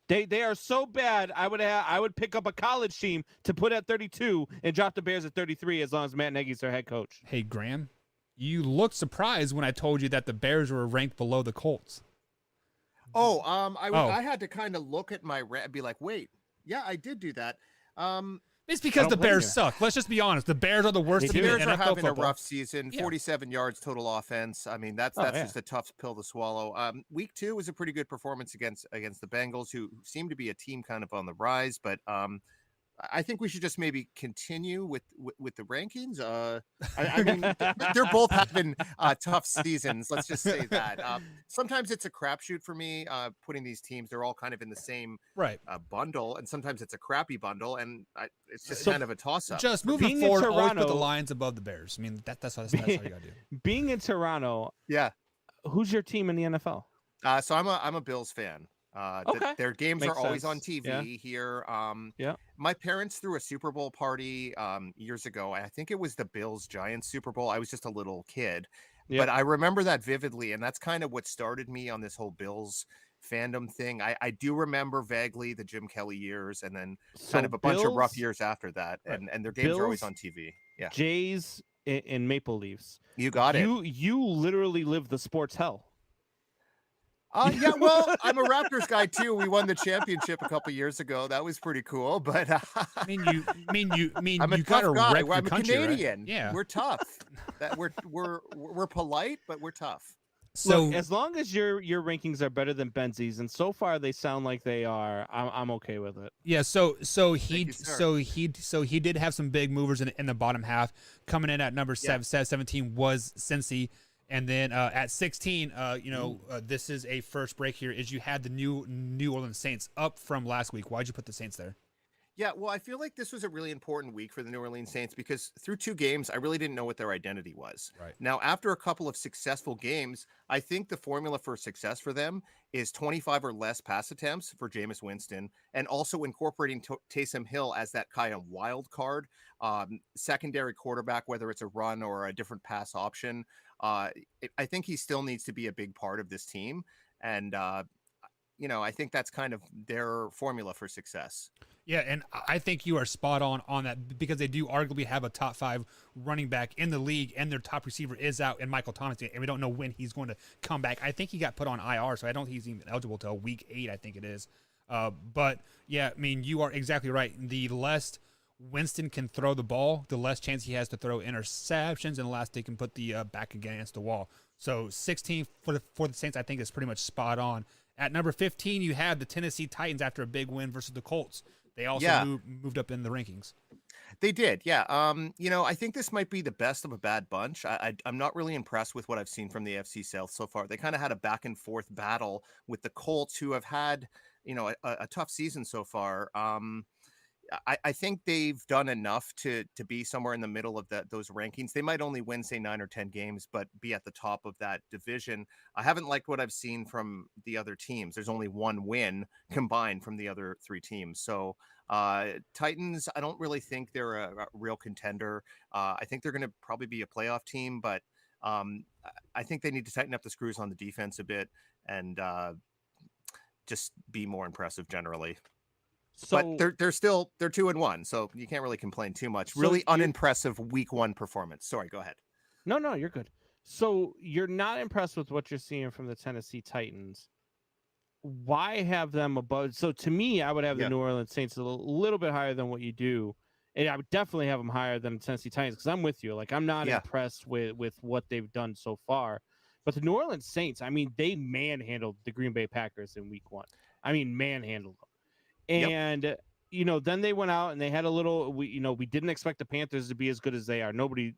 They are so bad. I would pick up a college team to put at 32 and drop the Bears at 33 as long as Matt Nagy's their head coach. Hey, Graham, you looked surprised when I told you that the Bears were ranked below the Colts. I had to kind of look at my and be like, wait, yeah, I did do that. It's because the Bears suck. Let's just be honest. The Bears are the worst The team in Bears NFL are having football. a rough season. 47 yards total offense. I mean, that's just a tough pill to swallow. Week 2 was a pretty good performance against the Bengals, who seem to be a team kind of on the rise. But I think we should just maybe continue with the rankings. I mean, they're both having tough seasons. Let's just say that. Sometimes it's a crapshoot for me putting these teams. They're all kind of in the same bundle, and sometimes it's a crappy bundle, and it's just kind of a toss-up. Just moving forward, always put the Lions above the Bears. I mean, that's how you got to do. Being in Toronto, who's your team in the NFL? So I'm a Bills fan. Their games Makes are always sense. on TV here. My parents threw a Super Bowl party years ago. I think it was the Bills Giants Super Bowl. I was just a little kid, but I remember that vividly, and that's kind of what started me on this whole Bills fandom thing. I do remember vaguely the Jim Kelly years, and then kind of a bunch of rough years after that, and their games are always on TV. Yeah, Jays and Maple Leafs. You got it. You literally live the sports hell. Yeah, well, I'm a Raptors guy too. We won the championship a couple years ago. That was pretty cool. But I mean, I'm a you tough gotta guy. rep your I'm a country, Canadian. Right? Yeah, we're tough. That we're polite, but we're tough. So look, as long as your rankings are better than Benzie's, and so far they sound like they are, I'm okay with it. yeah, so he did have some big movers in the bottom half. Coming in at number 17 was Cincy. And then at 16, this is a first break here, is you had the New Orleans Saints up from last week. Why'd you put the Saints there? Yeah, well, I feel like this was a really important week for the New Orleans Saints because through 2 games, I really didn't know what their identity was. Right. Now, after a couple of successful games, I think the formula for success for them is 25 or less pass attempts for Jameis Winston, and also incorporating Taysom Hill as that kind of wild card, secondary quarterback, whether it's a run or a different pass option. I think he still needs to be a big part of this team. And, I think that's kind of their formula for success. Yeah, and I think you are spot on that, because they do arguably have a top 5 running back in the league, and their top receiver is out in Michael Thomas, and we don't know when he's going to come back. I think he got put on IR, so I don't think he's even eligible till week 8, I think it is. But yeah, I mean, you are exactly right. The less Winston can throw the ball, the less chance he has to throw interceptions, and the less they can put the back against the wall. So 16 for the Saints, I think, is pretty much spot on. At number 15, you have the Tennessee Titans after a big win versus the Colts. They also moved up in the rankings. They did, yeah. I think this might be the best of a bad bunch. I'm not really impressed with what I've seen from the AFC South so far. They kind of had a back and forth battle with the Colts, who have had, a tough season so far. I think they've done enough to be somewhere in the middle of those rankings. They might only win, say, 9 or 10 games, but be at the top of that division. I haven't liked what I've seen from the other teams. There's only one win combined from the other 3 teams. So Titans, I don't really think they're a real contender. I think they're going to probably be a playoff team, but I think they need to tighten up the screws on the defense a bit and just be more impressive generally. So But they're 2-1, so you can't really complain too much. Really unimpressive week 1 performance. Sorry, go ahead. No, you're good. So you're not impressed with what you're seeing from the Tennessee Titans. Why have them above? So to me, I would have the New Orleans Saints a little bit higher than what you do, and I would definitely have them higher than the Tennessee Titans because I'm with you. Like I'm not impressed with what they've done so far. But the New Orleans Saints, I mean, they manhandled the Green Bay Packers in week 1. I mean, manhandled them. And then they went out and they had a little. We didn't expect the Panthers to be as good as they are. Nobody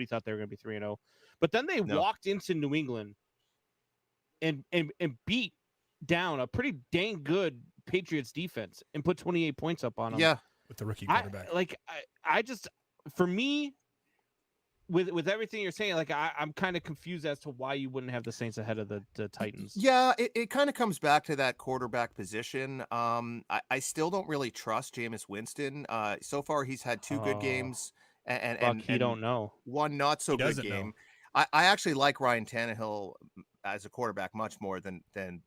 thought they were going to be 3-0, but then they walked into New England and beat down a pretty dang good Patriots defense and put 28 points up on them. Yeah, with the rookie quarterback. I just, for me, with everything you're saying, like I'm kind of confused as to why you wouldn't have the Saints ahead of the Titans. Yeah, it kind of comes back to that quarterback position. I still don't really trust Jameis Winston. So far, he's had 2 good games and he don't know. One not so good game. I actually like Ryan Tannehill as a quarterback much more than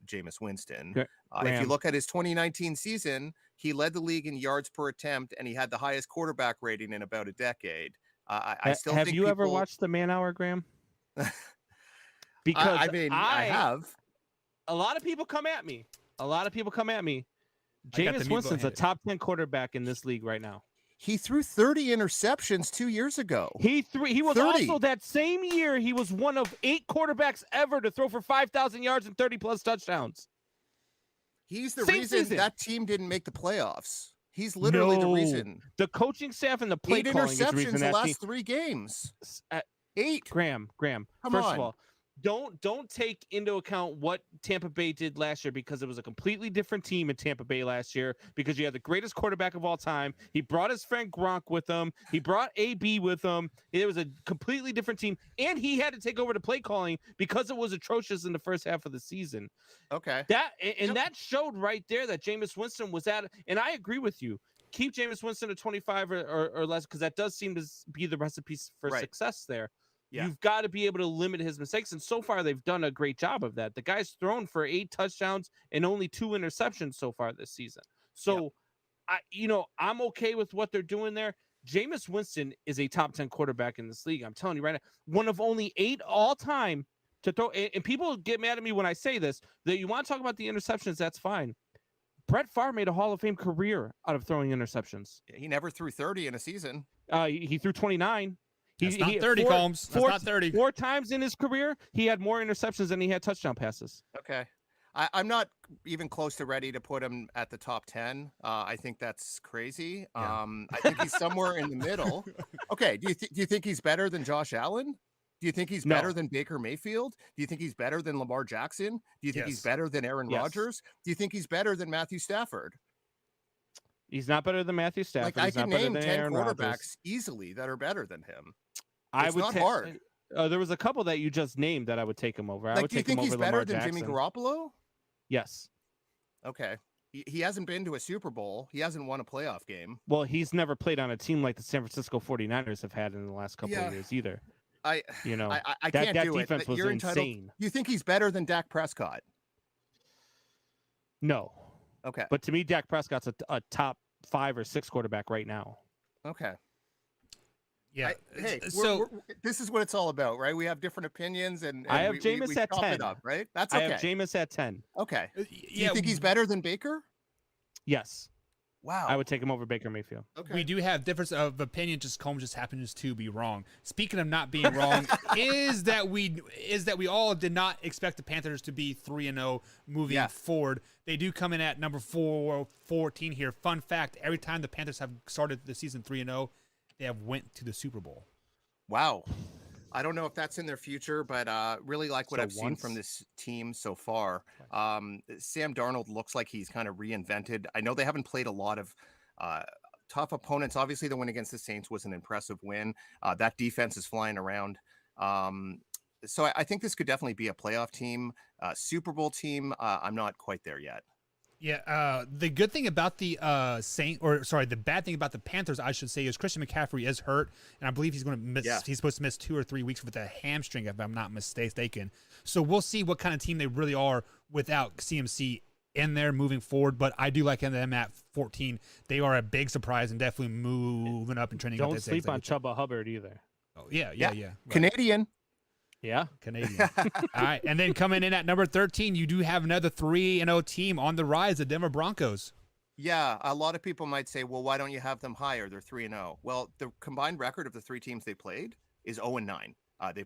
Jameis Winston. If you look at his 2019 season, he led the league in yards per attempt, and he had the highest quarterback rating in about a decade. I still have think you ever watched the Man Hour, Graham? Because I have. A lot of people come at me. Jameis Winston's a top 10 quarterback in this league right now. He threw 30 interceptions 2 years ago. He was 30. Also that same year, he was one of 8 quarterbacks ever to throw for 5,000 yards and 30+ touchdowns. He's the reason that team didn't make the playoffs. He's literally the reason. The coaching staff and the play 8 calling is the interceptions reason the last 3 games. 8. Graham. Come First on. of all, don't take into account what Tampa Bay did last year because it was a completely different team in Tampa Bay last year because you had the greatest quarterback of all time. He brought his friend Gronk with him. He brought AB with him. It was a completely different team, and he had to take over the play calling because it was atrocious in the first half of the season. Okay. That showed right there that Jameis Winston was at, and I agree with you. Keep Jameis Winston at 25 or less because that does seem to be the recipe for success there. Yeah. You've got to be able to limit his mistakes, and so far they've done a great job of that. The guy's thrown for 8 touchdowns and only 2 interceptions so far this season. So, I'm okay with what they're doing there. Jameis Winston is a top 10 quarterback in this league. I'm telling you right now, one of only 8 all time to throw. And people get mad at me when I say this. That you want to talk about the interceptions, that's fine. Brett Favre made a Hall of Fame career out of throwing interceptions. He never threw 30 in a season. He threw 29. That's not 30, Combs. That's not 30. 4 times in his career, he had more interceptions than he had touchdown passes. Okay. I'm not even close to ready to put him at the top 10. I think that's crazy. Yeah. I think he's somewhere in the middle. Okay. Do you think he's better than Josh Allen? Do you think he's better than Baker Mayfield? Do you think he's better than Lamar Jackson? Do you think he's better than Aaron Rodgers? Do you think he's better than Matthew Stafford? He's not better than Matthew Stafford. Like, I can name 10 Aaron quarterbacks Rodgers. easily that are better than him. It's not hard. There was a couple that you just named that I would take him over. Like, do you think he's better than Jimmy Garoppolo? Yes. Okay. He hasn't been to a Super Bowl. He hasn't won a playoff game. Well, he's never played on a team like the San Francisco 49ers have had in the last couple of years either. I that can't do defense it. was You're insane. You think he's better than Dak Prescott? No. Okay. But to me, Dak Prescott's a top 5 or 6 quarterback right now. Okay. Yeah. This is what it's all about, right? We have different opinions, and I have Jameis at 10. It up, right? That's okay. I have Jameis at 10. Okay. Do you think he's better than Baker? Yes. Wow. I would take him over Baker Mayfield. Okay. We do have difference of opinion. Just Combs just happens to be wrong. Speaking of not being wrong, is that we all did not expect the Panthers to be 3-0 moving forward. They do come in at number 14 here. Fun fact: every time the Panthers have started the season 3-0, they have went to the Super Bowl. Wow. I don't know if that's in their future, but really like what So I've seen from this team so far. Sam Darnold looks like he's kind of reinvented. I know they haven't played a lot of tough opponents. Obviously, the win against the Saints was an impressive win. That defense is flying around. So I think this could definitely be a playoff team, Super Bowl team. I'm not quite there yet. Yeah, the good thing about the the bad thing about the Panthers, I should say, is Christian McCaffrey is hurt, and I believe he's going to miss. Yeah. He's supposed to miss 2 or 3 weeks with a hamstring, if I'm not mistaken. So we'll see what kind of team they really are without CMC in there moving forward. But I do like them at 14. They are a big surprise and definitely moving up and trending. Don't sleep on Chuba Hubbard either. Oh yeah. Right. Canadian. Yeah, Canadian. All right, and then coming in at number 13, you do have another 3-0 team on the rise, the Denver Broncos. Yeah, a lot of people might say, well, why don't you have them higher? They're 3-0. Well, the combined record of the 3 teams they played is 0-9. They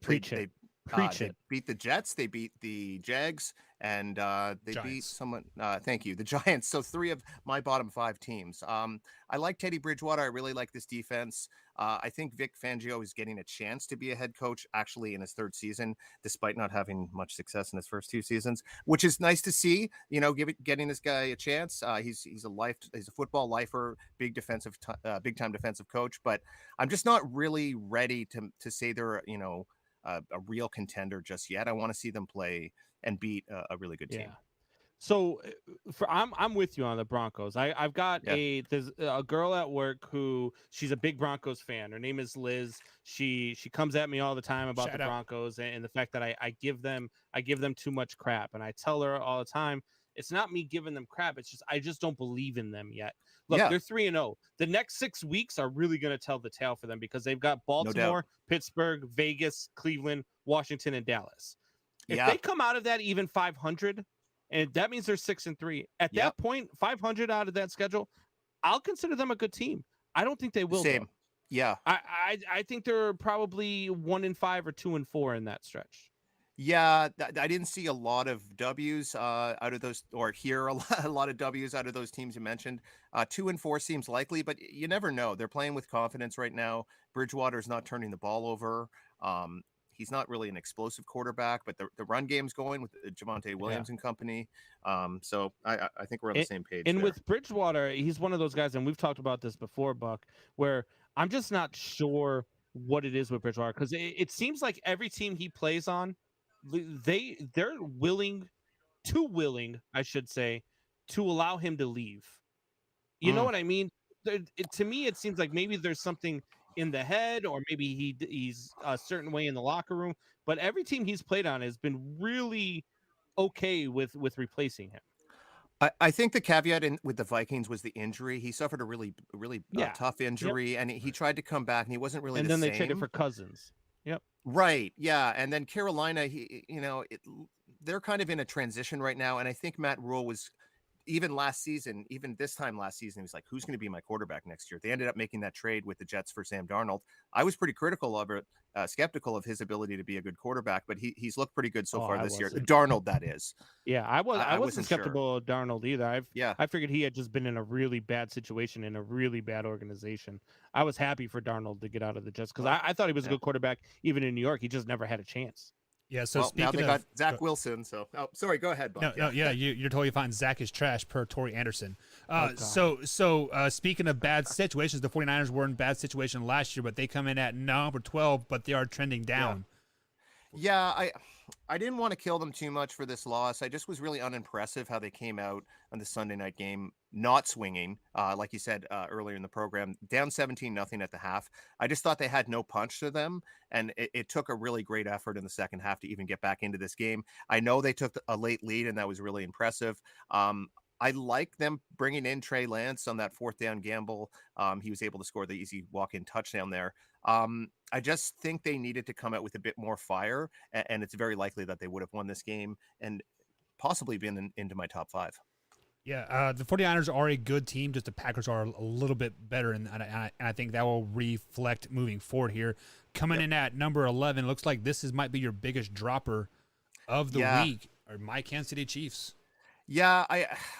beat the Jets, they beat the Jags, and they Giants. beat someone. Thank you, the Giants. So 3 of my bottom 5 teams. I like Teddy Bridgewater. I really like this defense. I think Vic Fangio is getting a chance to be a head coach actually in his 3rd season, despite not having much success in his first 2 seasons, which is nice to see. You know, getting this guy a chance. He's a football lifer, big time defensive coach. But I'm just not really ready to say they're a real contender just yet. I want to see them play and beat a really good team. Yeah. So I'm with you on the Broncos. I've got there's a girl at work who she's a big Broncos fan. Her name is Liz. She comes at me all the time about the Broncos and the fact that I give them too much crap. And I tell her all the time, it's not me giving them crap. It's just I just don't believe in them yet. Look, they're 3-0. The next 6 weeks are really going to tell the tale for them because they've got Baltimore, Pittsburgh, Vegas, Cleveland, Washington, and Dallas. If they come out of that even 500, and that means they're 6-3. At that point, 500 out of that schedule, I'll consider them a good team. I don't think they will. Same. Though. Yeah. I think they're probably 1-5 or 2-4 in that stretch. Yeah, I didn't see a lot of W's out of those, or hear a lot of W's out of those teams you mentioned. 2-4 seems likely, but you never know. They're playing with confidence right now. Bridgewater's not turning the ball over. He's not really an explosive quarterback, but the run game's going with Javonte Williams and company. So I think we're on the same page. And there. with Bridgewater, he's one of those guys, and we've talked about this before, Buck, where I'm just not sure what it is with Bridgewater because it seems like every team he plays on, they're willing, I should say, to allow him to leave. You know what I mean? To me, it seems like maybe there's something in the head, or maybe he's a certain way in the locker room. But every team he's played on has been really okay with replacing him. I think the caveat with the Vikings was the injury. He suffered a really tough injury, and he tried to come back, and he wasn't really. And then they traded for Cousins. Yep. Right. Yeah. And then Carolina, they're kind of in a transition right now, and I think Matt Rule was. Even this time last season, he was like, who's going to be my quarterback next year? They ended up making that trade with the Jets for Sam Darnold. I was pretty critical of it, skeptical of his ability to be a good quarterback, but he's looked pretty good so far this year. Darnold, that is. Yeah, I wasn't skeptical of Darnold either. I figured he had just been in a really bad situation in a really bad organization. I was happy for Darnold to get out of the Jets because I thought he was a good quarterback even in New York. He just never had a chance. Yeah, so speaking now they got Zach Wilson. So, sorry, go ahead, Bob. You're totally fine. Zach is trash per Torrey Anderson. So speaking of bad situations, the 49ers were in bad situation last year, but they come in at number 12, but they are trending down. Yeah, I didn't want to kill them too much for this loss. I just was really unimpressive how they came out on the Sunday night game, not swinging, like you said earlier in the program, down 17-0 at the half. I just thought they had no punch to them, and it took a really great effort in the second half to even get back into this game. I know they took a late lead, and that was really impressive. I like them bringing in Trey Lance on that 4th down gamble. He was able to score the easy walk-in touchdown there. I just think they needed to come out with a bit more fire, and it's very likely that they would have won this game and possibly been into my top 5. Yeah, the 49ers are a good team. Just the Packers are a little bit better, and I think that will reflect moving forward here. Coming in at number 11, looks like might be your biggest dropper of the Yeah. week, or my Kansas City Chiefs. Yeah,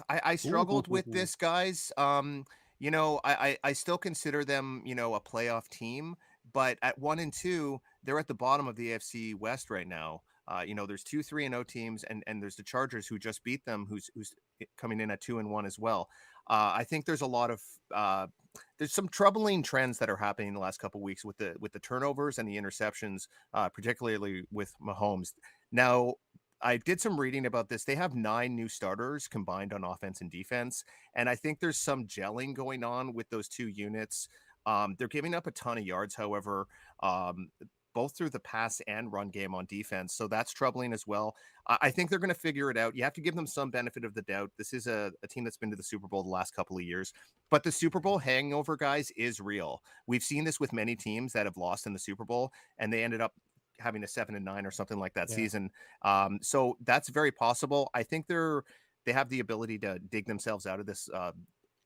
I struggled with this, guys. I still consider them, a playoff team, but at 1-2, they're at the bottom of the AFC West right now. There's two 3-0 teams, and there's the Chargers who just beat them, who's coming in at 2-1 as well. I think there's a lot of there's some troubling trends that are happening in the last couple of weeks with the turnovers and the interceptions, particularly with Mahomes. Now, I did some reading about this. They have 9 new starters combined on offense and defense, and I think there's some gelling going on with those two units. They're giving up a ton of yards, however, both through the pass and run game on defense, so that's troubling as well. I think they're going to figure it out. You have to give them some benefit of the doubt. This is a team that's been to the Super Bowl the last couple of years, but the Super Bowl hangover, guys, is real. We've seen this with many teams that have lost in the Super Bowl, and they ended up having a 7-9 or something like that season. So that's very possible. I think they have the ability to dig themselves out of this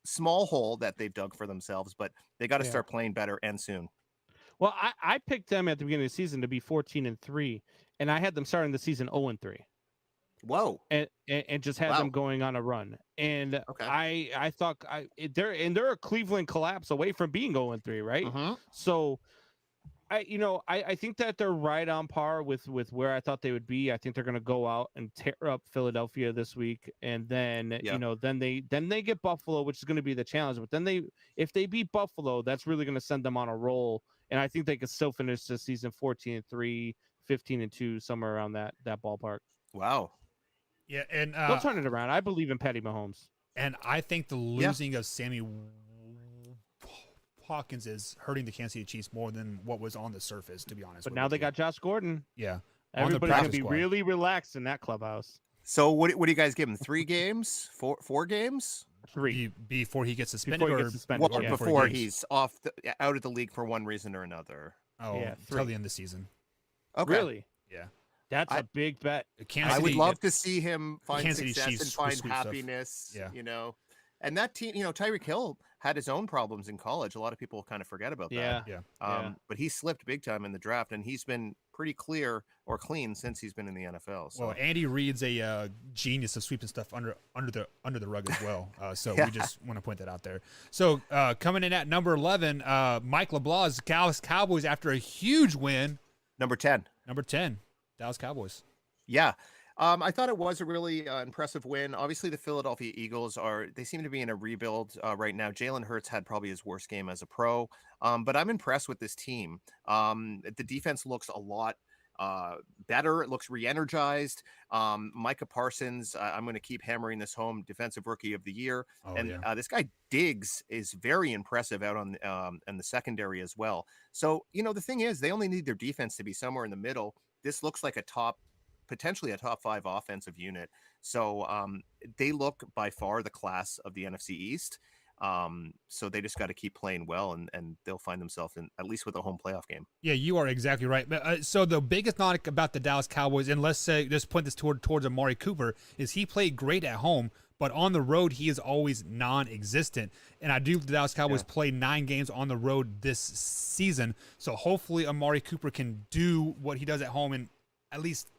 small hole that they've dug for themselves, but they got to start playing better and soon. Well, I picked them at the beginning of the season to be 14-3, and I had them starting the season 0-3. Whoa. And just had them going on a run. And I thought they're a Cleveland collapse away from being 0-3, right? So I think that they're right on par with where I thought they would be. I think they're going to go out and tear up Philadelphia this week, and then then they get Buffalo, which is going to be the challenge. But then if they beat Buffalo, that's really going to send them on a roll, and I think they could still finish the season 14-3, 15-2, somewhere around that ballpark. Wow. Yeah, and they'll turn it around. I believe in Patty Mahomes, and I think the losing of Sammy Hawkins is hurting the Kansas City Chiefs more than what was on the surface, to be honest. But now they got Josh Gordon. Yeah. Everybody's going to be really relaxed in that clubhouse. So what do you guys give him? 3 games? 4 games? 3. Before he gets suspended? Before he's out of the league for one reason or another. Oh, yeah, till the end of the season. Okay. Really? Yeah. That's a big bet. I would love to see him find success and find happiness, And that team, Tyreek Hill had his own problems in college. A lot of people kind of forget about that. But he slipped big time in the draft, and he's been pretty clean since he's been in the NFL. So. Well, Andy Reid's a genius of sweeping stuff under the rug as well. So we just want to point that out there. So coming in at number 11, Mike LeBlanc's Dallas Cowboys after a huge win. Number 10, Dallas Cowboys. Yeah. I thought it was a really impressive win. Obviously, the Philadelphia Eagles they seem to be in a rebuild right now. Jalen Hurts had probably his worst game as a pro, but I'm impressed with this team. The defense looks a lot better. It looks re-energized. Micah Parsons, I'm going to keep hammering this home, defensive rookie of the year. This guy Diggs is very impressive out on the secondary as well. So, the thing is, they only need their defense to be somewhere in the middle. This looks like potentially a top 5 offensive unit. So they look by far the class of the NFC East. So they just got to keep playing well, and they'll find themselves in at least with a home playoff game. Yeah, you are exactly right. So the biggest knock about the Dallas Cowboys, and let's say just point this towards Amari Cooper, is he played great at home, but on the road he is always non-existent. And I do the Dallas Cowboys play 9 games on the road this season, so hopefully Amari Cooper can do what he does at home in at least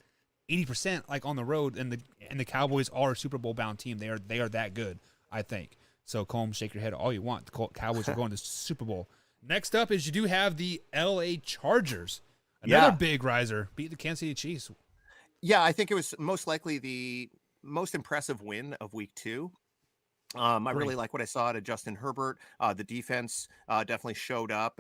80% like on the road, and the Cowboys are a Super Bowl bound team. They are that good, I think. So Combs, shake your head all you want. The Cowboys are going to the Super Bowl. Next up is you do have the LA Chargers. Another big riser, beat the Kansas City Chiefs. Yeah, I think it was most likely the most impressive win of week 2. I really like what I saw out of Justin Herbert. The defense definitely showed up.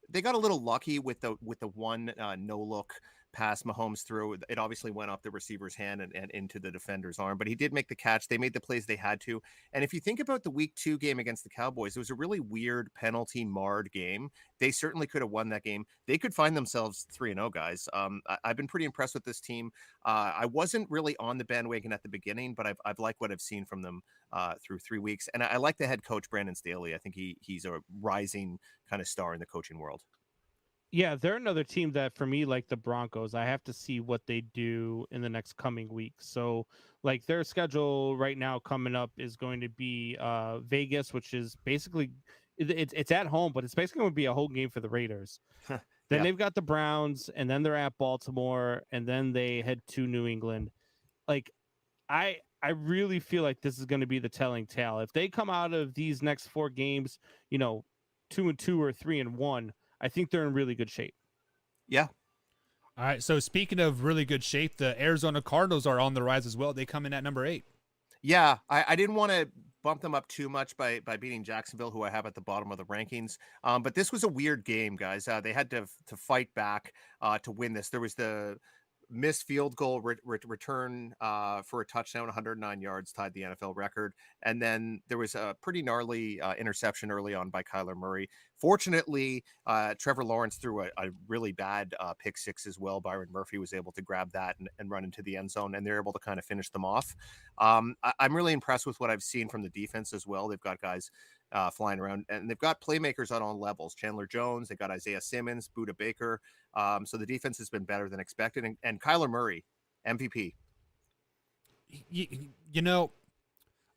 They got a little lucky with the one no look pass Mahomes threw. It obviously went off the receiver's hand and into the defender's arm, but he did make the catch. They made the plays they had to. And if you think about the week 2 game against the Cowboys, it was a really weird penalty marred game. They certainly could have won that game. They could find themselves 3-0, guys. I've been pretty impressed with this team. I wasn't really on the bandwagon at the beginning, but I've liked what I've seen from them through 3 weeks. And I like the head coach, Brandon Staley. I think he's a rising kind of star in the coaching world. Yeah, they're another team that for me, like the Broncos, I have to see what they do in the next coming weeks. So like their schedule right now coming up is going to be Vegas, which is basically it's at home, but it's basically going to be a home game for the Raiders. Then Yeah. they've got the Browns, and then they're at Baltimore, and then they head to New England. Like I really feel like this is going to be the telling tale. If they come out of these next 4 games, 2-2 or 3-1, I think they're in really good shape. Yeah. All right. So speaking of really good shape, the Arizona Cardinals are on the rise as well. They come in at number 8. Yeah, I didn't want to bump them up too much by beating Jacksonville, who I have at the bottom of the rankings. But this was a weird game, guys. They had to fight back to win this. There was the missed field goal return for a touchdown, 109 yards, tied the NFL record. And then there was a pretty gnarly interception early on by Kyler Murray. Fortunately, Trevor Lawrence threw a really bad pick six as well. Byron Murphy was able to grab that and run into the end zone, and they're able to kind of finish them off. I'm really impressed with what I've seen from the defense as well. They've got guys flying around, and they've got playmakers on all levels. Chandler Jones, they got Isaiah Simmons, Budda Baker. So the defense has been better than expected. And Kyler Murray, MVP. You know,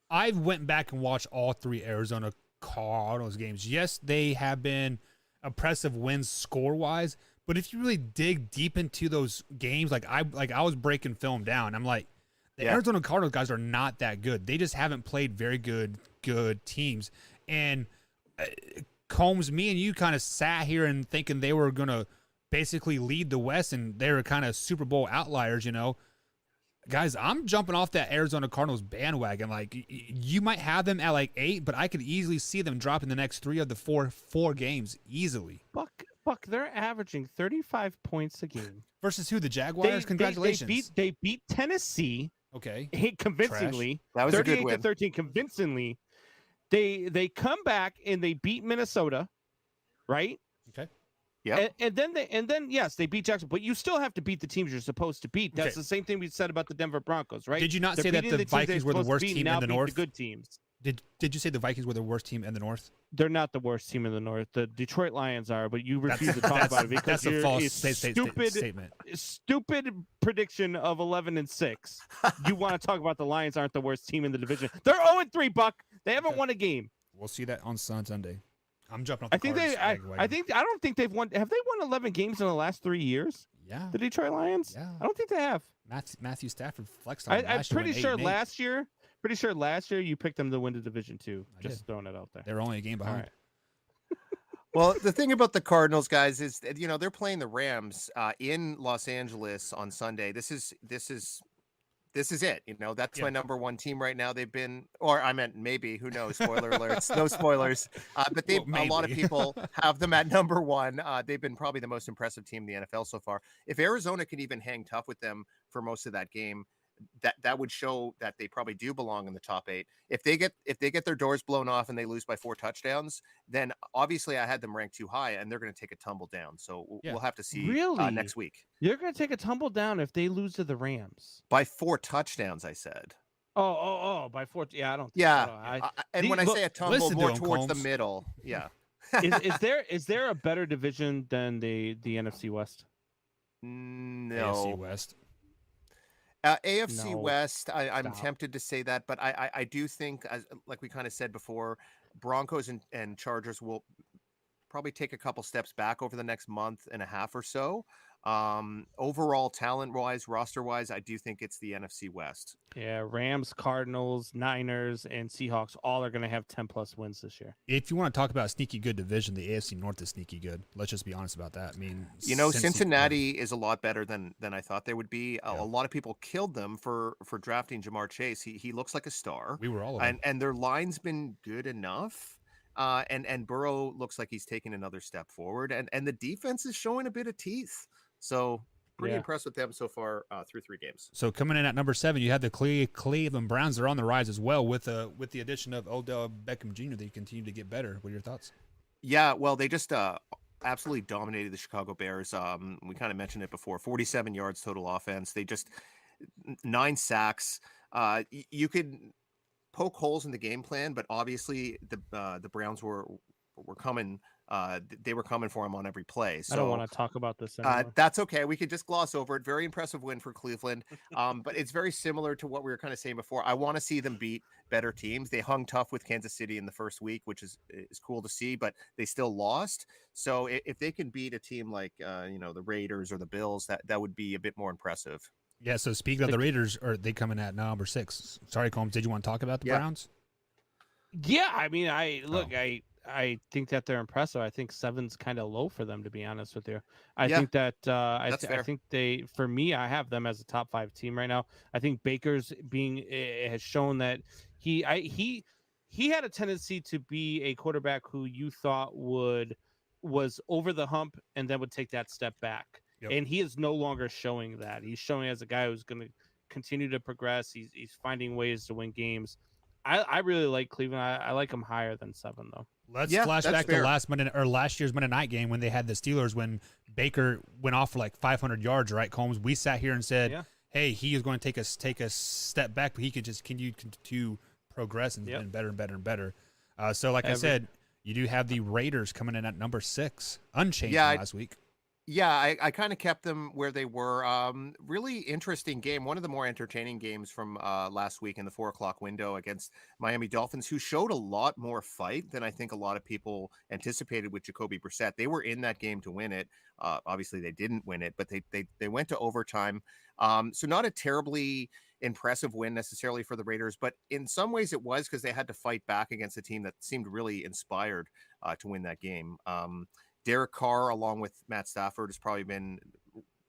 I went back and watched all 3 Arizona Cardinals games. Yes, they have been impressive wins score-wise, but if you really dig deep into those games, like I was breaking film down. I'm like, the Arizona Cardinals guys are not that good. They just haven't played very good teams. And Combs, me and you kind of sat here and thinking they were going to basically lead the West, and they were kind of Super Bowl outliers, Guys, I'm jumping off that Arizona Cardinals bandwagon. Like, you might have them at like 8, but I could easily see them dropping the next 3 of the four games easily. Buck, they're averaging 35 points a game. Versus who? The Jaguars? Congratulations. They beat Tennessee. Okay. Convincingly. Trash. That was a good win. 38-13 convincingly. They come back and they beat Minnesota, right? Okay. Yeah. And then yes, they beat Jackson, but you still have to beat the teams you're supposed to beat. That's the same thing we said about the Denver Broncos, right? Did you not say that the Vikings were the worst team in the North? The good teams. Did you say the Vikings were the worst team in the North? They're not the worst team in the North. The Detroit Lions are, but you refuse to talk about it because that's a false statement. Stupid prediction of 11-6. You want to talk about the Lions aren't the worst team in the division? They're 0-3, Buck. They haven't won a game. We'll see that on Sunday. I'm jumping off. I don't think they've won. Have they won 11 games in the last 3 years? Yeah. The Detroit Lions? Yeah. I don't think they have. Matthew Stafford flexed on. I'm pretty sure last year. Pretty sure last year you picked them to win the division too. Just throwing it out there. They were only a game behind. Right. Well, the thing about the Cardinals, guys, is they're playing the Rams in Los Angeles on Sunday. This is it. That's my number 1 team right now. They've been, or I meant maybe, who knows? Spoiler alerts, no spoilers. But a lot of people have them at number 1. They've been probably the most impressive team in the NFL so far. If Arizona can even hang tough with them for most of that game, that would show that they probably do belong in the top 8. If they get their doors blown off and they lose by 4 touchdowns, then obviously I had them ranked too high and they're going to take a tumble down. So we'll have to see next week. You're going to take a tumble down if they lose to the Rams by 4 touchdowns. I said. Oh, by 4. Yeah, I don't. When I say a tumble, more towards the middle. Yeah. is there a better division than the NFC West? No. AFC West. AFC West, I'm tempted to say that, but I do think, like we kind of said before, Broncos and Chargers will probably take a couple steps back over the next month and a half or so. Overall, talent-wise, roster-wise, I do think it's the NFC West. Yeah, Rams, Cardinals, Niners, and Seahawks all are going to have 10-plus wins this year. If you want to talk about a sneaky good division, the AFC North is sneaky good. Let's just be honest about that. I mean, Cincinnati is a lot better than I thought they would be. A lot of people killed them for drafting Jamar Chase. He looks like a star. We were all of them. And their line's been good enough. And Burrow looks like he's taking another step forward. And the defense is showing a bit of teeth. So pretty impressed with them so far through 3 games. So coming in at number 7, you had the Cleveland Browns. They're on the rise as well with the addition of Odell Beckham Jr. They continue to get better. What are your thoughts? Yeah, well, they just absolutely dominated the Chicago Bears. We kind of mentioned it before. 47 yards total offense. They just 9 sacks. You could poke holes in the game plan, but obviously the Browns were coming they were coming for him on every play. So I don't want to talk about this anymore. that's okay. We could just gloss over it. Very impressive win for Cleveland. But it's very similar to what we were kind of saying before. I want to see them beat better teams. They hung tough with Kansas City in the first week, which is cool to see, but they still lost. So if they can beat a team like the Raiders or the Bills, that would be a bit more impressive. Yeah, so speaking of the Raiders, are they coming at number 6? Sorry, Combs, did you want to talk about the Browns? Yeah, I mean, I think that they're impressive. I think 7's kind of low for them, to be honest with you. I think that I think for me, I have them as a top 5 team right now. I think Baker's has shown that he had a tendency to be a quarterback who you thought was over the hump and then would take that step back. Yep. And he is no longer showing that. He's showing as a guy who's going to continue to progress. He's finding ways to win games. I really like Cleveland. I like them higher than 7 though. Let's flash back to last year's Monday night game when they had the Steelers, when Baker went off for like 500 yards, right, Combs? We sat here and said, hey, he is going to take a step back, but he could just continue to progress and better and better and better. So like I said, you do have the Raiders coming in at number 6, unchanged from last week. Yeah, I kind of kept them where they were. Really interesting game. One of the more entertaining games from last week in the 4:00 window against Miami Dolphins, who showed a lot more fight than I think a lot of people anticipated with Jacoby Brissett. They were in that game to win it. Obviously, they didn't win it, but they went to overtime. So not a terribly impressive win necessarily for the Raiders, but in some ways it was, because they had to fight back against a team that seemed really inspired to win that game. Derek Carr, along with Matt Stafford, has probably been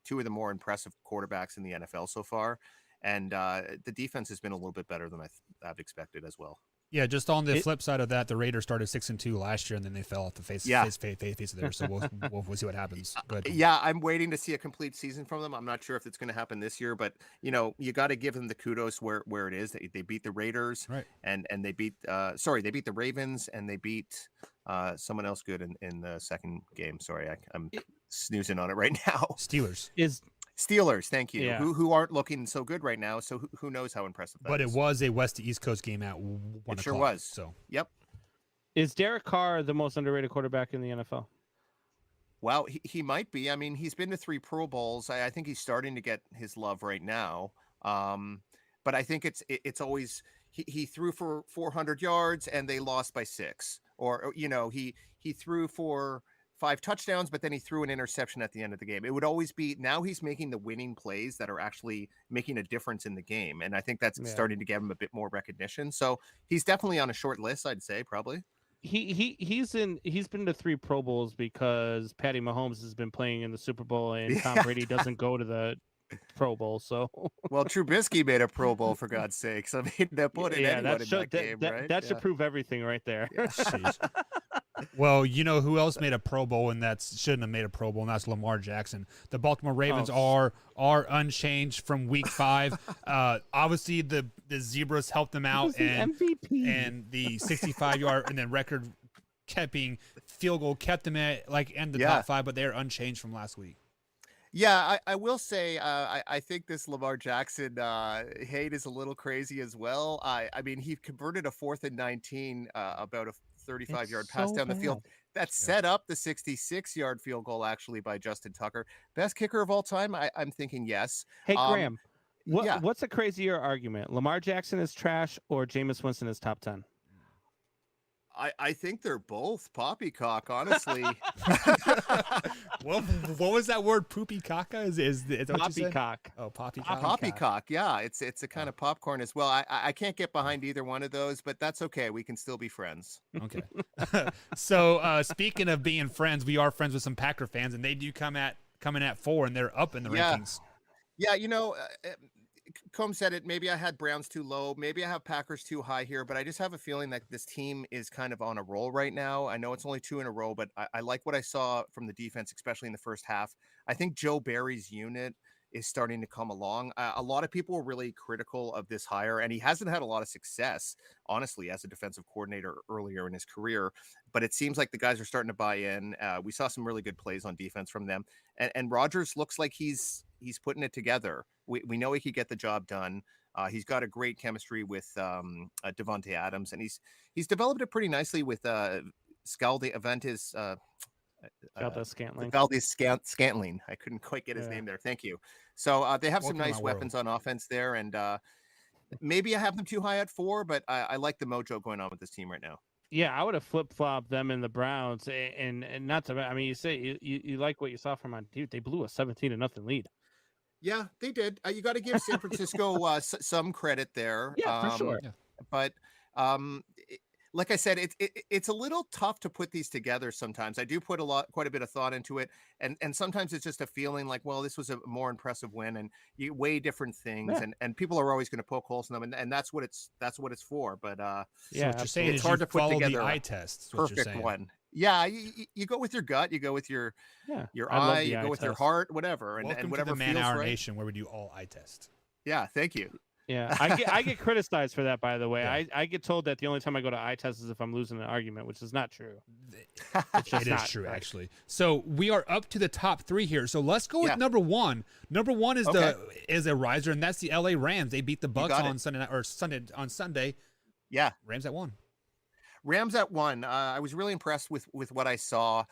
2 of the more impressive quarterbacks in the NFL so far. And the defense has been a little bit better than I've expected as well. Yeah, just on the flip side of that, the Raiders started 6-2 last year, and then they fell off the face of there. So we'll see what happens. Good. Yeah, I'm waiting to see a complete season from them. I'm not sure if it's going to happen this year, but you got to give them the kudos where it is. They beat the Raiders, right? And they beat they beat the Ravens, and they beat someone else good in the second game. Sorry, I'm snoozing on it right now. Steelers, thank you. Yeah. Who aren't looking so good right now, so who knows how impressive that is. But it was a West to East Coast game at 1 o'clock. It sure was. So, yep. Is Derek Carr the most underrated quarterback in the NFL? Well, he might be. I mean, he's been to 3 Pro Bowls. I think he's starting to get his love right now. But I think it's always he threw for 400 yards and they lost by 6. Or he threw for 5 touchdowns, but then he threw an interception at the end of the game. It would always be, now he's making the winning plays that are actually making a difference in the game. And I think that's starting to give him a bit more recognition. So he's definitely on a short list, I'd say, probably. He's been to 3 Pro Bowls because Patty Mahomes has been playing in the Super Bowl and Tom Brady doesn't go to the Pro Bowl. So well, Trubisky made a Pro Bowl, for God's sakes. I mean, they're putting anyone in that game, right? That should prove everything right there. Yeah. Well, who else made a Pro Bowl and that shouldn't have made a Pro Bowl, and that's Lamar Jackson. The Baltimore Ravens are unchanged from week 5. Obviously, the Zebras helped them out, and MVP. And the 65-yard and then record keeping field goal kept them at end the top 5, but they're unchanged from last week. Yeah, I will say I think this Lamar Jackson hate is a little crazy as well. I mean, he converted a 4th and 19 about a 35-yard pass down the field. That set up the 66-yard field goal actually by Justin Tucker. Best kicker of all time? I'm thinking yes. Hey, Graham, what's a crazier argument? Lamar Jackson is trash or Jameis Winston is top 10? I think they're both poppycock, honestly. Well, what was that word? Poopycaca? Is poppycock? Oh, poppycock. Poppycock. Yeah, it's a kind of popcorn as well. I can't get behind either one of those, but that's okay. We can still be friends. Okay. So speaking of being friends, we are friends with some Packer fans, and they do come in at 4, and they're up in the rankings. Yeah, Combs said it. Maybe I had Browns too low. Maybe I have Packers too high here, but I just have a feeling that this team is kind of on a roll right now. I know it's only 2 in a row, but I like what I saw from the defense, especially in the first half. I think Joe Barry's unit is starting to come along. A lot of people were really critical of this hire, and he hasn't had a lot of success, honestly, as a defensive coordinator earlier in his career. But it seems like the guys are starting to buy in. We saw some really good plays on defense from them, and Rodgers looks like he's putting it together. We know he could get the job done. He's got a great chemistry with Devontae Adams, and he's developed it pretty nicely with Aventis Valdez Scantling. Scantling. I couldn't quite get his Yeah. name there. Thank you. So they have some Welcome to nice my weapons on offense there, and maybe I have them too high at 4, but I like the mojo going on with this team right now. Yeah, I would have flip flopped them in the Browns, and not to. I mean, you say you like what you saw from on, dude. They blew a 17-0 lead. Yeah, they did. You got to give San Francisco some credit there. Yeah, for sure. Yeah. But like I said, it's a little tough to put these together sometimes. I do put quite a bit of thought into it, and sometimes it's just a feeling like, well, this was a more impressive win, and you weigh different things, Yeah. and people are always going to poke holes in them, and that's what it's for. But So Yeah, what you're saying It's is hard you to put follow together the a eye test. is what you're perfect saying. one. Yeah, you go with your gut, you go with your yeah. your I love eye, the you eye go with your test. heart, whatever, and Welcome whatever to the feels right. manhournation, where we do all eye tests. Yeah, thank you. Yeah, I get criticized for that. By the way, Yeah. I get told that the only time I go to eye test is if I'm losing an argument, which is not true. It just is not true, right. actually. So we are up to the top 3 here. So let's go with Yeah. number 1. Number 1 is Okay. is a riser, and that's the LA Rams. They beat the Bucks got on it. Sunday night, or Sunday. Yeah. Rams at 1. Rams at 1. I was really impressed with what I saw.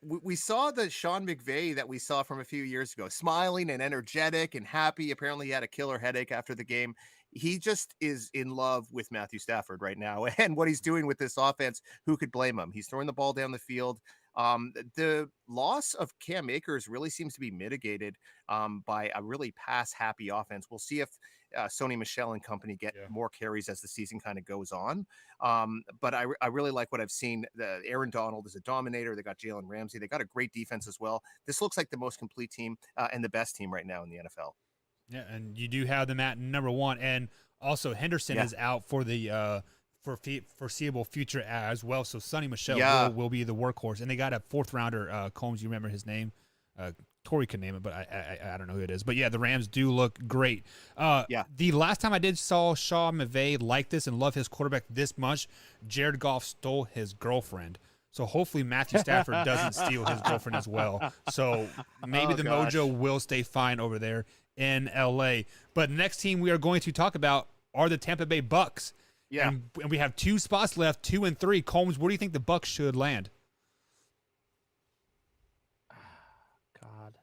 We saw the Sean McVay that we saw from a few years ago, smiling and energetic and happy. Apparently, he had a killer headache after the game. He just is in love with Matthew Stafford right now, and what he's doing with this offense. Who could blame him? He's throwing the ball down the field. The loss of Cam Akers really seems to be mitigated by a really pass-happy offense. We'll see if Sony Michel and company get more carries as the season kind of goes on. But I really like what I've seen. Aaron Donald is a dominator. They got Jalen Ramsey. They got a great defense as well. This looks like the most complete team and the best team right now in the NFL. Yeah, and you do have them at number 1, and also Henderson is out for the foreseeable future as well. So Sonny Michel will be the workhorse, and they got a 4th rounder. Combs, you remember his name? Tori can name it, but I don't know who it is. But yeah, the Rams do look great. The last time I did saw Sean McVay like this and love his quarterback this much, Jared Goff stole his girlfriend. So hopefully Matthew Stafford doesn't steal his girlfriend as well. So maybe the mojo will stay fine over there in LA. But next team we are going to talk about are the Tampa Bay Bucks. Yeah. And we have 2 spots left, 2 and 3. Combs, where do you think the Bucks should land? God,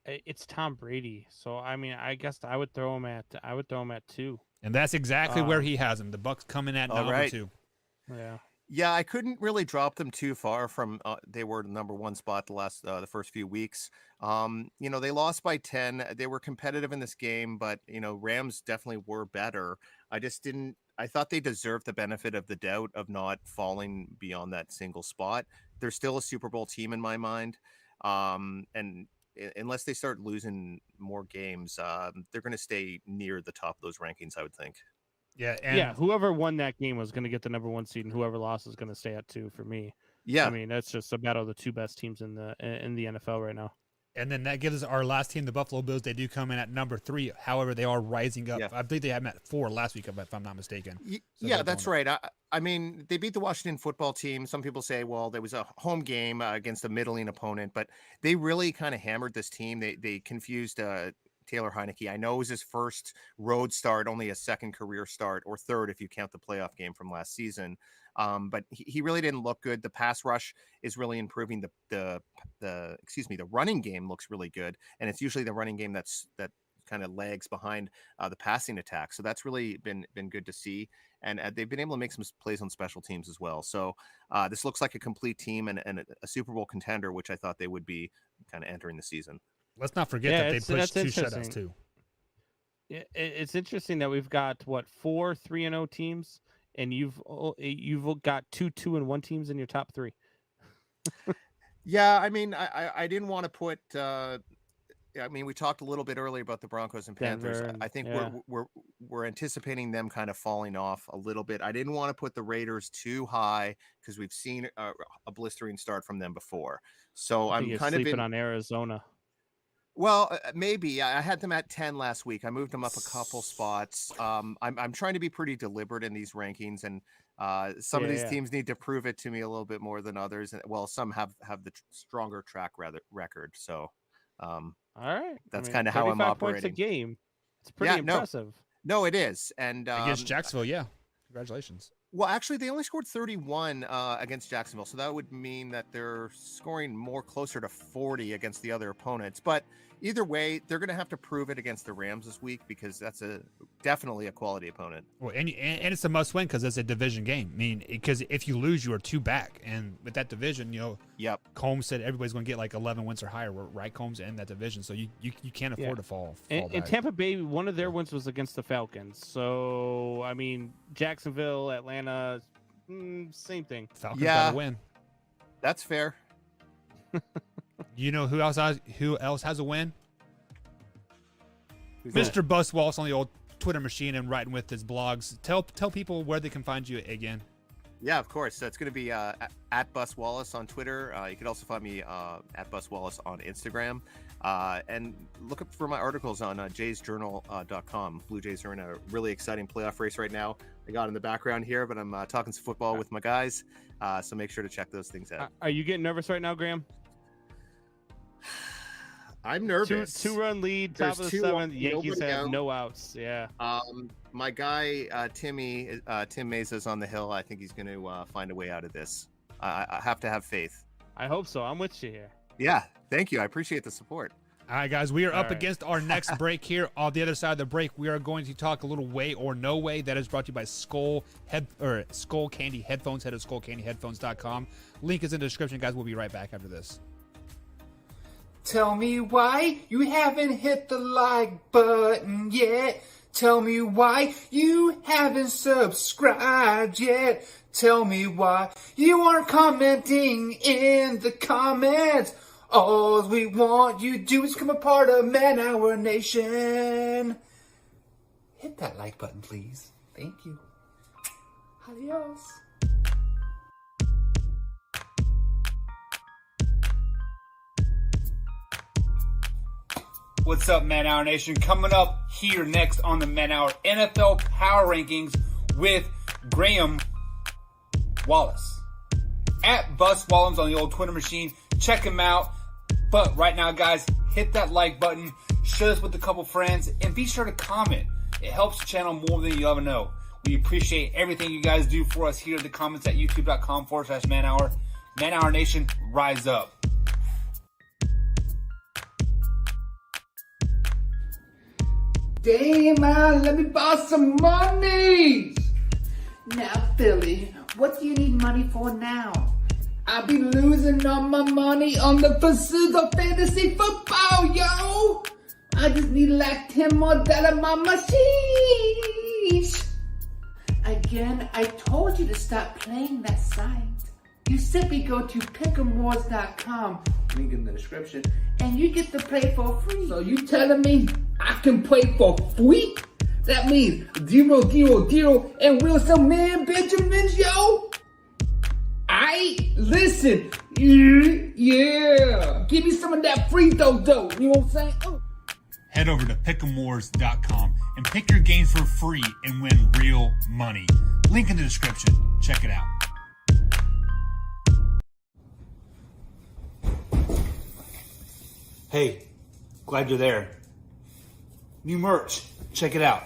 it's Tom Brady. So I mean, I guess I would throw him at 2. And that's exactly where he has him. The Bucks coming at number 2. Yeah. Yeah, I couldn't really drop them too far from they were the number 1 spot the first few weeks. They lost by 10. They were competitive in this game, but Rams definitely were better. I thought they deserved the benefit of the doubt of not falling beyond that single spot. They're still a Super Bowl team in my mind. And unless they start losing more games, they're going to stay near the top of those rankings, I would think. Yeah, whoever won that game was going to get the number 1 seed, and whoever lost is going to stay at 2 for me. Yeah, I mean that's just a battle of the 2 best teams in the NFL right now. And then that gives us our last team, the Buffalo Bills. They do come in at number 3. However, they are rising up. Yeah. I believe they had them at 4 last week, if I'm not mistaken. Yeah, that's right. I mean, they beat the Washington football team. Some people say, well, there was a home game against a middling opponent, but they really kind of hammered this team. They confused Taylor Heineke. I know it was his first road start, only a second career start, or third if you count the playoff game from last season. But he really didn't look good. The pass rush is really improving. The running game looks really good, and it's usually the running game that kind of lags behind the passing attack. So that's really been good to see, and they've been able to make some plays on special teams as well. So this looks like a complete team and a Super Bowl contender, which I thought they would be kind of entering the season. Let's not forget that they pushed 2 shutouts too. It's interesting that we've got 4 3-0 teams, and you've got 2 2-1 teams in your top 3. Yeah, I mean, I didn't want to put. We talked a little bit earlier about the Broncos and Panthers. Denver, I think yeah. we're anticipating them kind of falling off a little bit. I didn't want to put the Raiders too high because we've seen a blistering start from them before. So I'm kind of sleeping on Arizona. Well, maybe I had them at 10 last week. I moved them up a couple spots. I'm trying to be pretty deliberate in these rankings, and some of these teams need to prove it to me a little bit more than others. And well, some have the stronger track record. So, all right, that's kind of how I'm operating. Points a game. It's pretty impressive. No, it is. And against Jacksonville, yeah. Congratulations. Well, actually, they only scored 31 against Jacksonville, so that would mean that they're scoring more closer to 40 against the other opponents. But either way, they're going to have to prove it against the Rams this week because that's definitely a quality opponent. Well, and it's a must-win because it's a division game. I mean, because if you lose, you are 2 back, and with that division, Yep. Combs said everybody's going to get like 11 wins or higher, right? Combs in that division, so you can't afford to fall And back. Tampa Bay, one of their wins was against the Falcons. So I mean, Jacksonville, Atlanta, same thing. Falcons got to win. That's fair. You know who else has a win? Who's Mr. Bus Wallace on the old Twitter machine and writing with his blogs. Tell people where they can find you again. Yeah, of course. So it's going to be at Bus Wallace on Twitter. You can also find me at Bus Wallace on Instagram. And look up for my articles on jaysjournal.com. Blue Jays are in a really exciting playoff race right now. I got in the background here, but I'm talking some football with my guys. So make sure to check those things out. Are you getting nervous right now, Graham? I'm nervous. Two-run lead, top of the 7th. Yankees have no outs. Yeah. My guy Tim Mesa is on the hill. I think he's going to find a way out of this. I have to have faith. I hope so. I'm with you here. Yeah, thank you. I appreciate the support. All right, guys, we are up against our next break here. On the other side of the break, we are going to talk a little way or no way. That is brought to you by Skull Candy Headphones. Head to skullcandyheadphones.com. Link is in the description, guys. We'll be right back after this. Tell me why you haven't hit the like button yet. Tell me why you haven't subscribed yet. Tell me why you aren't commenting in the comments. All we want you to do is become a part of Man Hour Nation. Hit that like button, please. Thank you. Adios. What's up, Man Hour Nation? Coming up here next on the Man Hour NFL Power Rankings with Graham Wallace. At Bus Wallace on the old Twitter machine. Check him out. But right now, guys, hit that like button, share this with a couple friends, and be sure to comment. It helps the channel more than you ever know. We appreciate everything you guys do for us here in the comments at youtube.com/manhour. Man Hour Nation, rise up. Damn, man, let me borrow some money. Now, Philly, what do you need money for now? I've been losing all my money on the pursuit of fantasy football, yo. I just need like 10 more dollars on my machine. Again, I told you to stop playing that site. You simply go to pick'emwars.com, link in the description, and you get to play for free. So you telling me I can play for free? That means 0, 0, 0, and Wilson Man Benjamins, yo. Listen, yeah, give me some of that free dough, you know what I'm saying? Oh. Head over to pick'emwars.com and pick your games for free and win real money. Link in the description. Check it out. Hey, glad you're there. New merch. Check it out.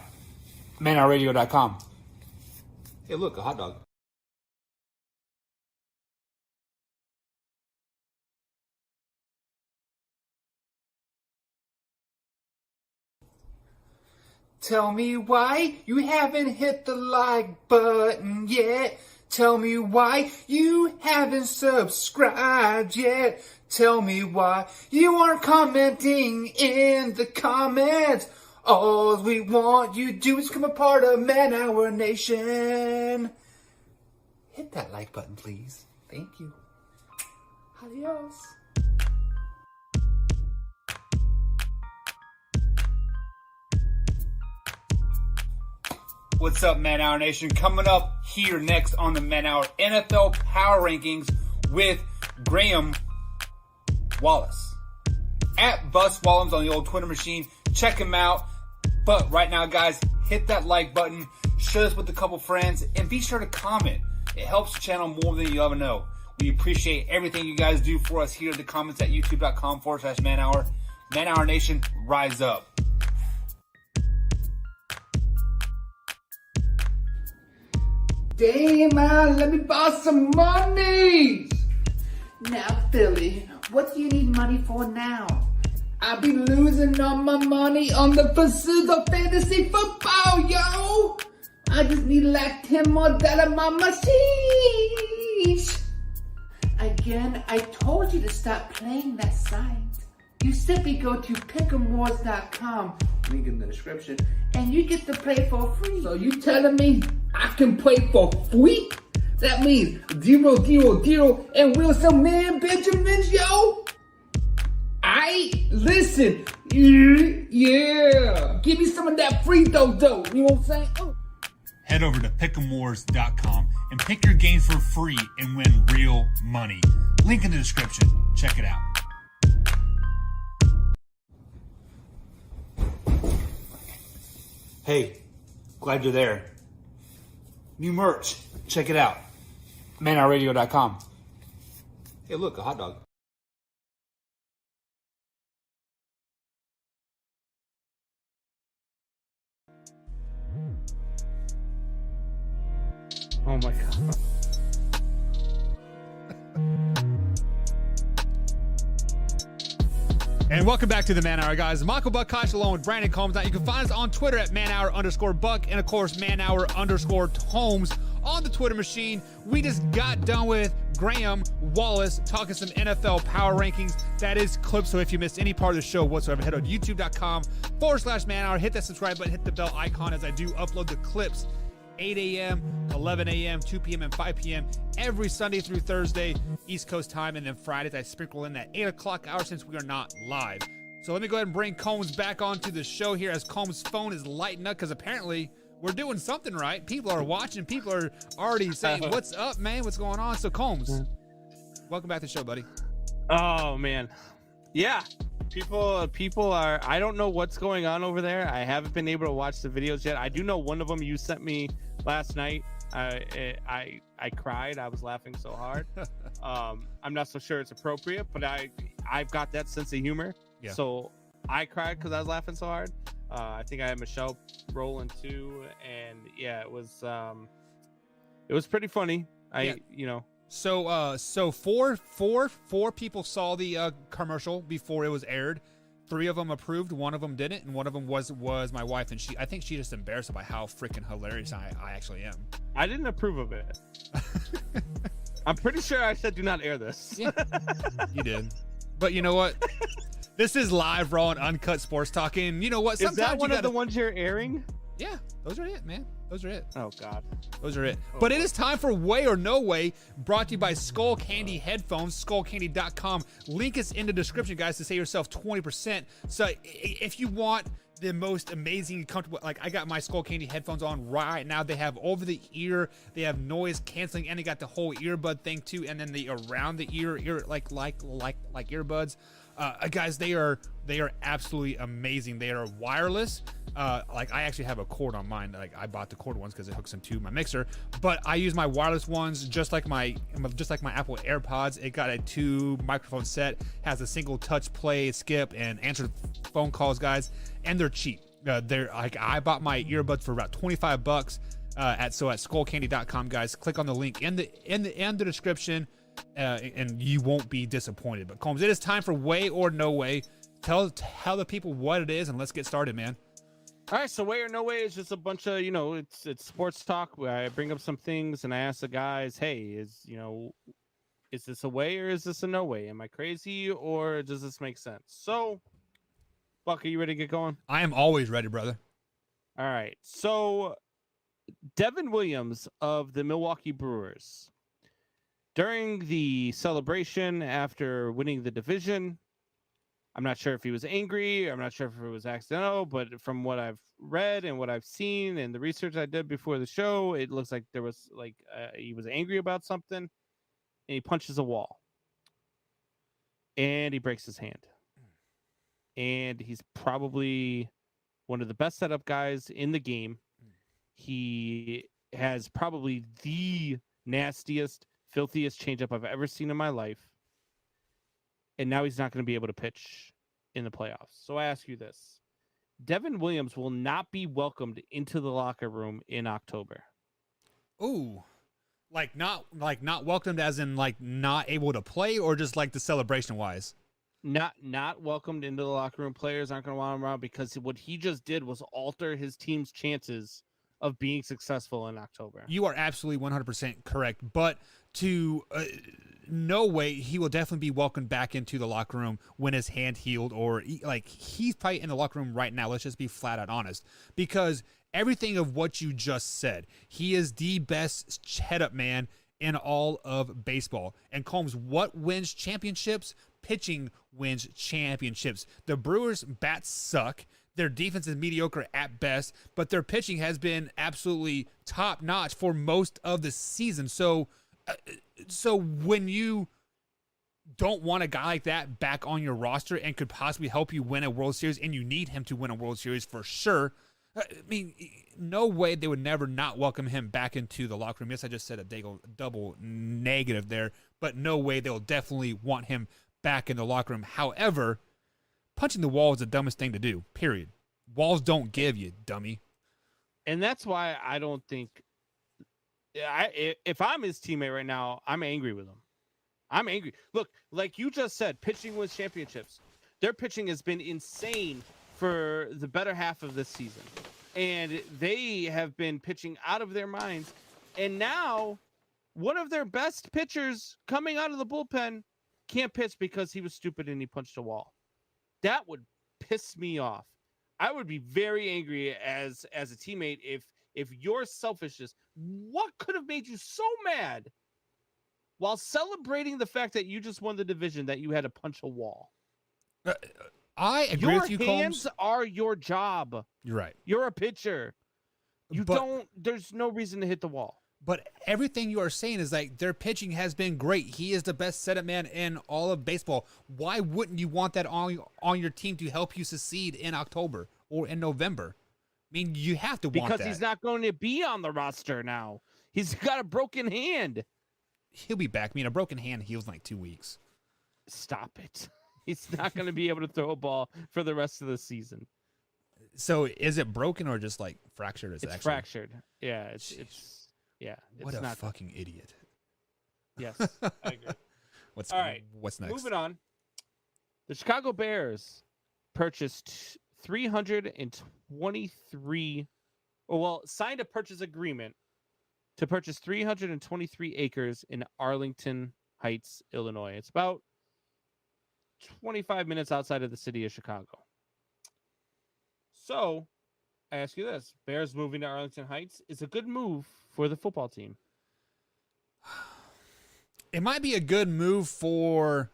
manhourradio.com. Hey, look, a hot dog. Tell me why you haven't hit the like button yet. Tell me why you haven't subscribed yet. Tell me why you aren't commenting in the comments. All we want you to do is become a part of Man Hour Nation. Hit that like button, please. Thank you. Adios. What's up, Man Hour Nation? Coming up here next on the Man Hour NFL Power Rankings with Graham Wallace. At Bus Wallace on the old Twitter machine. Check him out. But right now, guys, hit that like button, share this with a couple friends, and be sure to comment. It helps the channel more than you ever know. We appreciate everything you guys do for us here in the comments at youtube.com/manhour. Man Hour Nation, rise up. Damn, man, let me borrow some money. Now, Philly, what do you need money for now? I've been losing all my money on the pursuit of fantasy football, yo. I just need like 10 more dollars on my machine. Again, I told you to stop playing that site. You simply go to pick'emwars.com, link in the description, and you get to play for free. So you telling me I can play for free? That means 0, 0, 0, and Wilson Man Benjamins, yo. Listen, yeah, give me some of that free dough, you know what I'm saying? Oh. Head over to pick'emwars.com and pick your games for free and win real money. Link in the description. Check it out. Hey, glad you're there. New merch. Check it out. manhournradio.com. Hey, look, a hot dog. Oh my god. And welcome back to the Man Hour, guys. Michael Buckkosh along with Brandon Combs. Now, you can find us on Twitter at manhour_buck and, of course, manhour_Holmes on the Twitter machine. We just got done with Graham Wallace talking some NFL power rankings. That is clips, so if you missed any part of the show whatsoever, head on youtube.com/manhour. Hit that subscribe button, hit the bell icon as I do upload the clips 8 a.m., 11 a.m., 2 p.m., and 5 p.m. every Sunday through Thursday, East Coast time, and then Fridays I sprinkle in that 8 o'clock hour since we are not live. So let me go ahead and bring Combs back onto the show here as Combs' phone is lighting up because apparently we're doing something right. People are watching. People are already saying, what's up, man? What's going on? So Combs, welcome back to the show, buddy. Oh, man. Yeah. People are, I don't know what's going on over there. I haven't been able to watch the videos yet. I do know one of them you sent me last night. I cried. I was laughing so hard. I'm not so sure it's appropriate, but I've got that sense of humor. Yeah. So I cried because I was laughing so hard. I think I had Michelle rolling too, and yeah, it was pretty funny. So four people saw the commercial before it was aired. 3 of them approved, 1 of them didn't, and 1 of them was my wife, and I think she just embarrassed by how freaking hilarious I actually am. I didn't approve of it. I'm pretty sure I said do not air this. Yeah, you did. But you know what? This is live, raw, and uncut sports talking. You know what? Sometimes is that one of the ones you're airing? Yeah, those are it, man. Those are it. Oh, God. Those are it. But it is time for Way or No Way, brought to you by Skull Candy Headphones, skullcandy.com. Link is in the description, guys, to save yourself 20%. So if you want the most amazing, comfortable, like I got my Skull Candy headphones on right now. They have over the ear, they have noise canceling, and they got the whole earbud thing too, and then the around the ear like earbuds. Guys, they are absolutely amazing. They are wireless. Like I actually have a cord on mine. Like I bought the cord ones because it hooks into my mixer. But I use my wireless ones just like my Apple AirPods. It got a 2 microphone set, has a single touch play, skip, and answer phone calls, guys. And they're cheap. They're like I bought my earbuds for about $25 at skullcandy.com, guys. Click on the link in the description. And you won't be disappointed. But Combs, it is time for Way or No Way. Tell the people what it is, and let's get started, man. All right, so Way or No Way is just a bunch of, it's sports talk where I bring up some things and I ask the guys, hey, is this a way or is this a no way? Am I crazy or does this make sense? So, Buck, are you ready to get going? I am always ready, brother. All right, so Devin Williams of the Milwaukee Brewers, during the celebration after winning the division, I'm not sure if he was angry. I'm not sure if it was accidental, but from what I've read and what I've seen and the research I did before the show, it looks like there was he was angry about something and he punches a wall and he breaks his hand. And he's probably one of the best setup guys in the game. He has probably the nastiest, filthiest changeup I've ever seen in my life. And now he's not going to be able to pitch in the playoffs. So I ask you this. Devin Williams will not be welcomed into the locker room in October. Ooh, like not welcomed as in like not able to play, or just like the celebration wise. Not welcomed into the locker room. Players aren't going to want him around because what he just did was alter his team's chances of being successful in October. You are absolutely 100% correct, but to no way he will definitely be welcomed back into the locker room when his hand healed, or like he's probably in the locker room right now. Let's just be flat out honest, because everything of what you just said, he is the best head-up man in all of baseball. And Combs, what wins championships? Pitching wins championships. The Brewers' bats suck. Their defense is mediocre at best, but their pitching has been absolutely top-notch for most of the season. So when you don't want a guy like that back on your roster and could possibly help you win a World Series, and you need him to win a World Series for sure, I mean, no way they would never not welcome him back into the locker room. Yes, I just said a double negative there, but no way they'll definitely want him back in the locker room. However, punching the wall is the dumbest thing to do, period. Walls don't give, you dummy. And that's why I don't think if I'm his teammate right now, I'm angry with him. I'm angry. Look, like you just said, pitching wins championships. Their pitching has been insane for the better half of this season. And they have been pitching out of their minds. And now one of their best pitchers coming out of the bullpen can't pitch because he was stupid and he punched a wall. That would piss me off. I would be very angry as a teammate if your selfishness, what could have made you so mad while celebrating the fact that you just won the division that you had to punch a wall? I agree with you, Your hands Combs. are your job. You're right. You're a pitcher. There's no reason to hit the wall. But everything you are saying is like their pitching has been great. He is the best setup man in all of baseball. Why wouldn't you want that on your team to help you succeed in October or in November? I mean, you have to want that. Because he's not going to be on the roster now. He's got a broken hand. He'll be back. I mean, a broken hand heals in like 2 weeks. Stop it. He's not going to be able to throw a ball for the rest of the season. So is it broken or just like fractured? It's fractured. Yeah, it's what a not fucking idiot. Yes, I agree. What's next? Moving on. The Chicago Bears purchased 323, signed a purchase agreement to purchase 323 acres in Arlington Heights, Illinois. It's about 25 minutes outside of the city of Chicago. So, I ask you this. Bears moving to Arlington Heights is a good move for the football team. It might be a good move for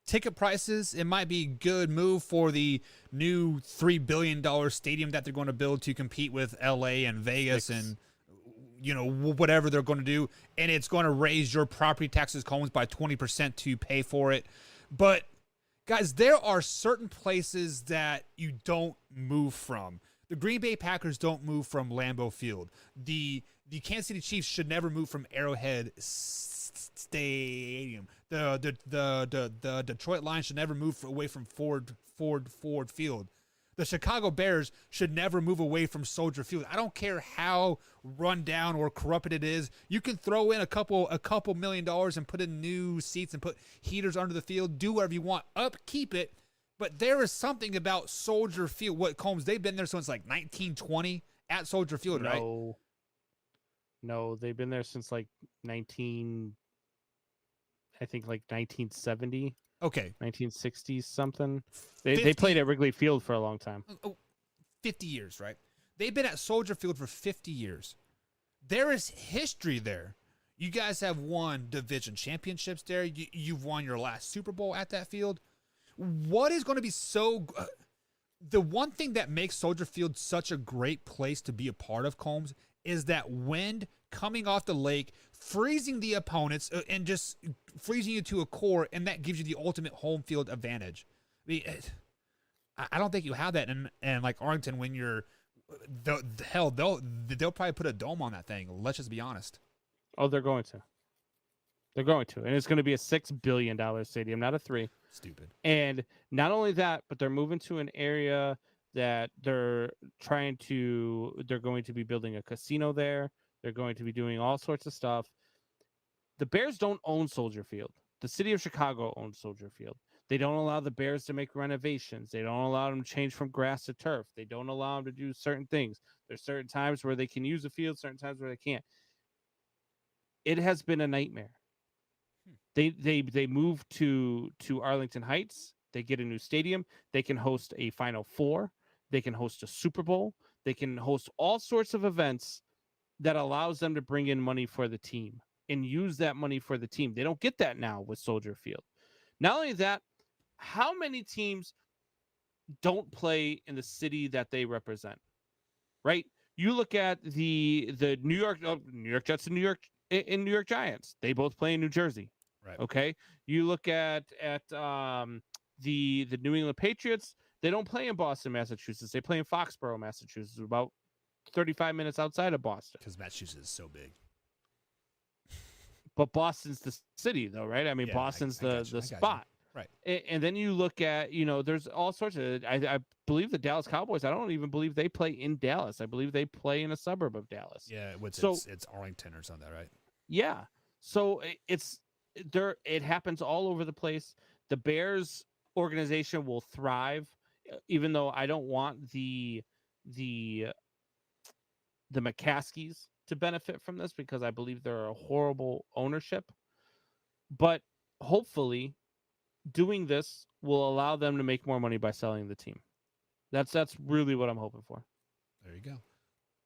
ticket prices. It might be a good move for the new $3 billion stadium that they're going to build to compete with LA and Vegas and, whatever they're going to do. And it's going to raise your property taxes, Combs, by 20% to pay for it. But, guys, there are certain places that you don't move from. The Green Bay Packers don't move from Lambeau Field. The Kansas City Chiefs should never move from Arrowhead Stadium. The Detroit Lions should never move away from Ford Field. The Chicago Bears should never move away from Soldier Field. I don't care how run down or corrupted it is. You can throw in a couple $1 million and put in new seats and put heaters under the field. Do whatever you want. Upkeep it. But there is something about Soldier Field. What, Combs, they've been there since like 1920 at Soldier Field, right? No, they've been there since like 1970. Okay. 1960s something. They played at Wrigley Field for a long time. 50 years, right? They've been at Soldier Field for 50 years. There is history there. You guys have won division championships there. You've won your last Super Bowl at that field. What is going to be the one thing that makes Soldier Field such a great place to be a part of, Combs, is that wind coming off the lake, freezing the opponents, and just freezing you to a core, and that gives you the ultimate home field advantage. I don't think you have that in like Arlington when you're they'll probably put a dome on that thing. Let's just be honest. Oh, they're going to. They're going to, and it's going to be a $6 billion stadium, not a $3 billion. Stupid. And not only that, but they're moving to an area that they're going to be building a casino there. They're going to be doing all sorts of stuff. The Bears don't own Soldier Field. The city of Chicago owns Soldier Field. They don't allow the Bears to make renovations. They don't allow them to change from grass to turf. They don't allow them to do certain things. There's certain times where they can use the field, certain times where they can't. It has been a nightmare. They move to Arlington Heights. They get a new stadium. They can host a Final Four. They can host a Super Bowl. They can host all sorts of events that allows them to bring in money for the team and use that money for the team. They don't get that now with Soldier Field. Not only that, how many teams don't play in the city that they represent? Right? You look at the New York Jets and New York Giants. They both play in New Jersey. Right. Okay. You look at the New England Patriots. They don't play in Boston, Massachusetts. They play in Foxborough, Massachusetts, about 35 minutes outside of Boston. Because Massachusetts is so big. But Boston's the city, though, right? I mean, Yeah, Boston's I got you. the spot. Right. And then you look at, there's all sorts of, I believe the Dallas Cowboys, I don't even believe they play in Dallas. I believe they play in a suburb of Dallas. Yeah, it's Arlington or something, right? Yeah. So it happens all over the place. The Bears organization will thrive, even though I don't want the McCaskies to benefit from this because I believe they're a horrible ownership. But hopefully doing this will allow them to make more money by selling the team. That's really what I'm hoping for. There you go.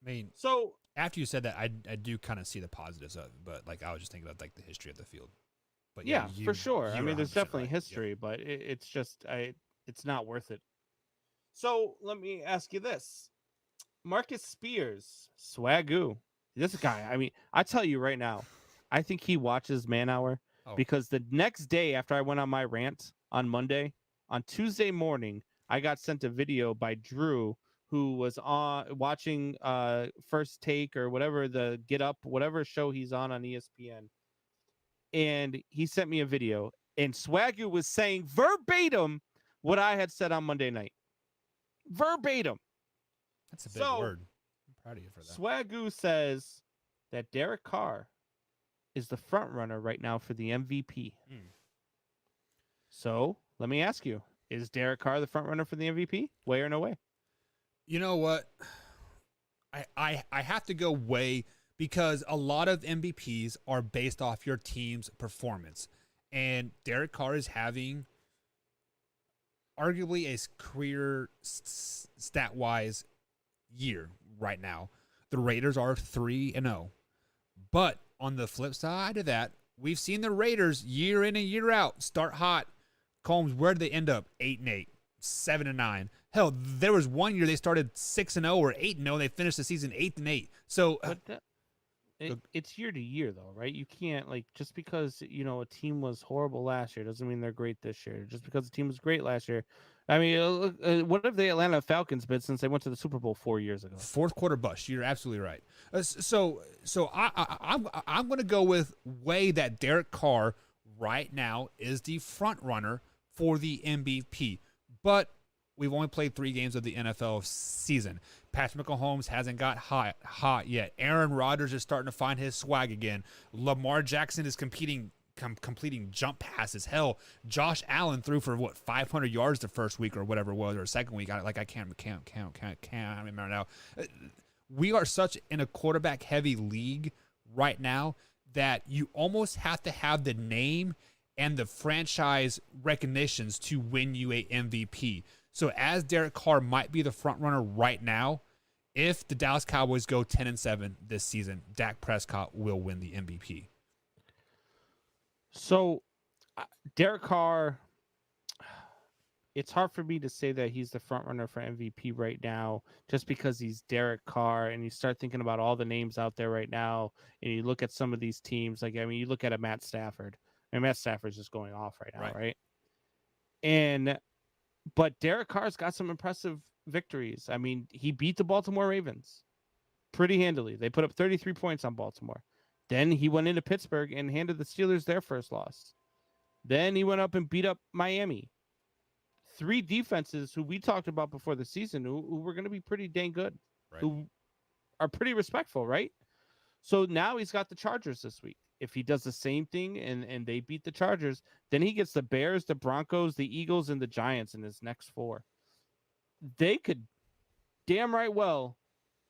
I mean, so after you said that, I do kind of see the positives of it, but like I was just thinking about like the history of the field. But yeah, for sure. I mean, there's 100% definitely right. history, but it's just it's not worth it. So let me ask you this: Marcus Spears, Swagoo. This guy, I mean, I tell you right now, I think he watches Man Hour because the next day after I went on my rant on Monday, on Tuesday morning, I got sent a video by Drew who was watching First Take or whatever, the Get Up, whatever show he's on ESPN. And he sent me a video, and Swagoo was saying verbatim what I had said on Monday night. Verbatim. That's a big word. I'm proud of you for that. Swagoo says that Derek Carr is the front runner right now for the MVP. So let me ask you, is Derek Carr the front runner for the MVP? Way or no way? You know what? I have to go way because a lot of MVPs are based off your team's performance. And Derek Carr is having arguably a career stat-wise year right now. The Raiders are 3-0. But on the flip side of that, we've seen the Raiders year in and year out start hot. Combs, where did they end up? 8-8, 7-9. Hell, there was one year they started 6-0 or 8-0. And they finished the season 8-8. So it's year to year, though, right? You can't, like, just because, a team was horrible last year doesn't mean they're great this year. Just because the team was great last year. I mean, what have the Atlanta Falcons been since they went to the Super Bowl 4 years ago? Fourth quarter bust. You're absolutely right. So I'm going to go with way that Derek Carr right now is the front runner for the MVP. But we've only played 3 games of the NFL season. Patrick Mahomes hasn't got hot yet. Aaron Rodgers is starting to find his swag again. Lamar Jackson is completing jump passes. Hell, Josh Allen threw for 500 yards the first week or whatever it was, or second week. I can't remember now. We are such in a quarterback heavy league right now that you almost have to have the name and the franchise recognitions to win you a MVP. So as Derek Carr might be the front runner right now, if the Dallas Cowboys go 10-7 this season, Dak Prescott will win the MVP. So Derek Carr, it's hard for me to say that he's the front runner for MVP right now, just because he's Derek Carr, and you start thinking about all the names out there right now, and you look at some of these teams, like, I mean, you look at a Matt Stafford. I mean, Matt Stafford's just going off right now, right? But Derek Carr's got some impressive victories. I mean, he beat the Baltimore Ravens pretty handily. They put up 33 points on Baltimore. Then he went into Pittsburgh and handed the Steelers their first loss. Then he went up and beat up Miami. 3 defenses who we talked about before the season who were going to be pretty dang good, right, who are pretty respectful, right? So now he's got the Chargers this week. If he does the same thing and they beat the Chargers, then he gets the Bears, the Broncos, the Eagles, and the Giants in his next 4. They could damn right well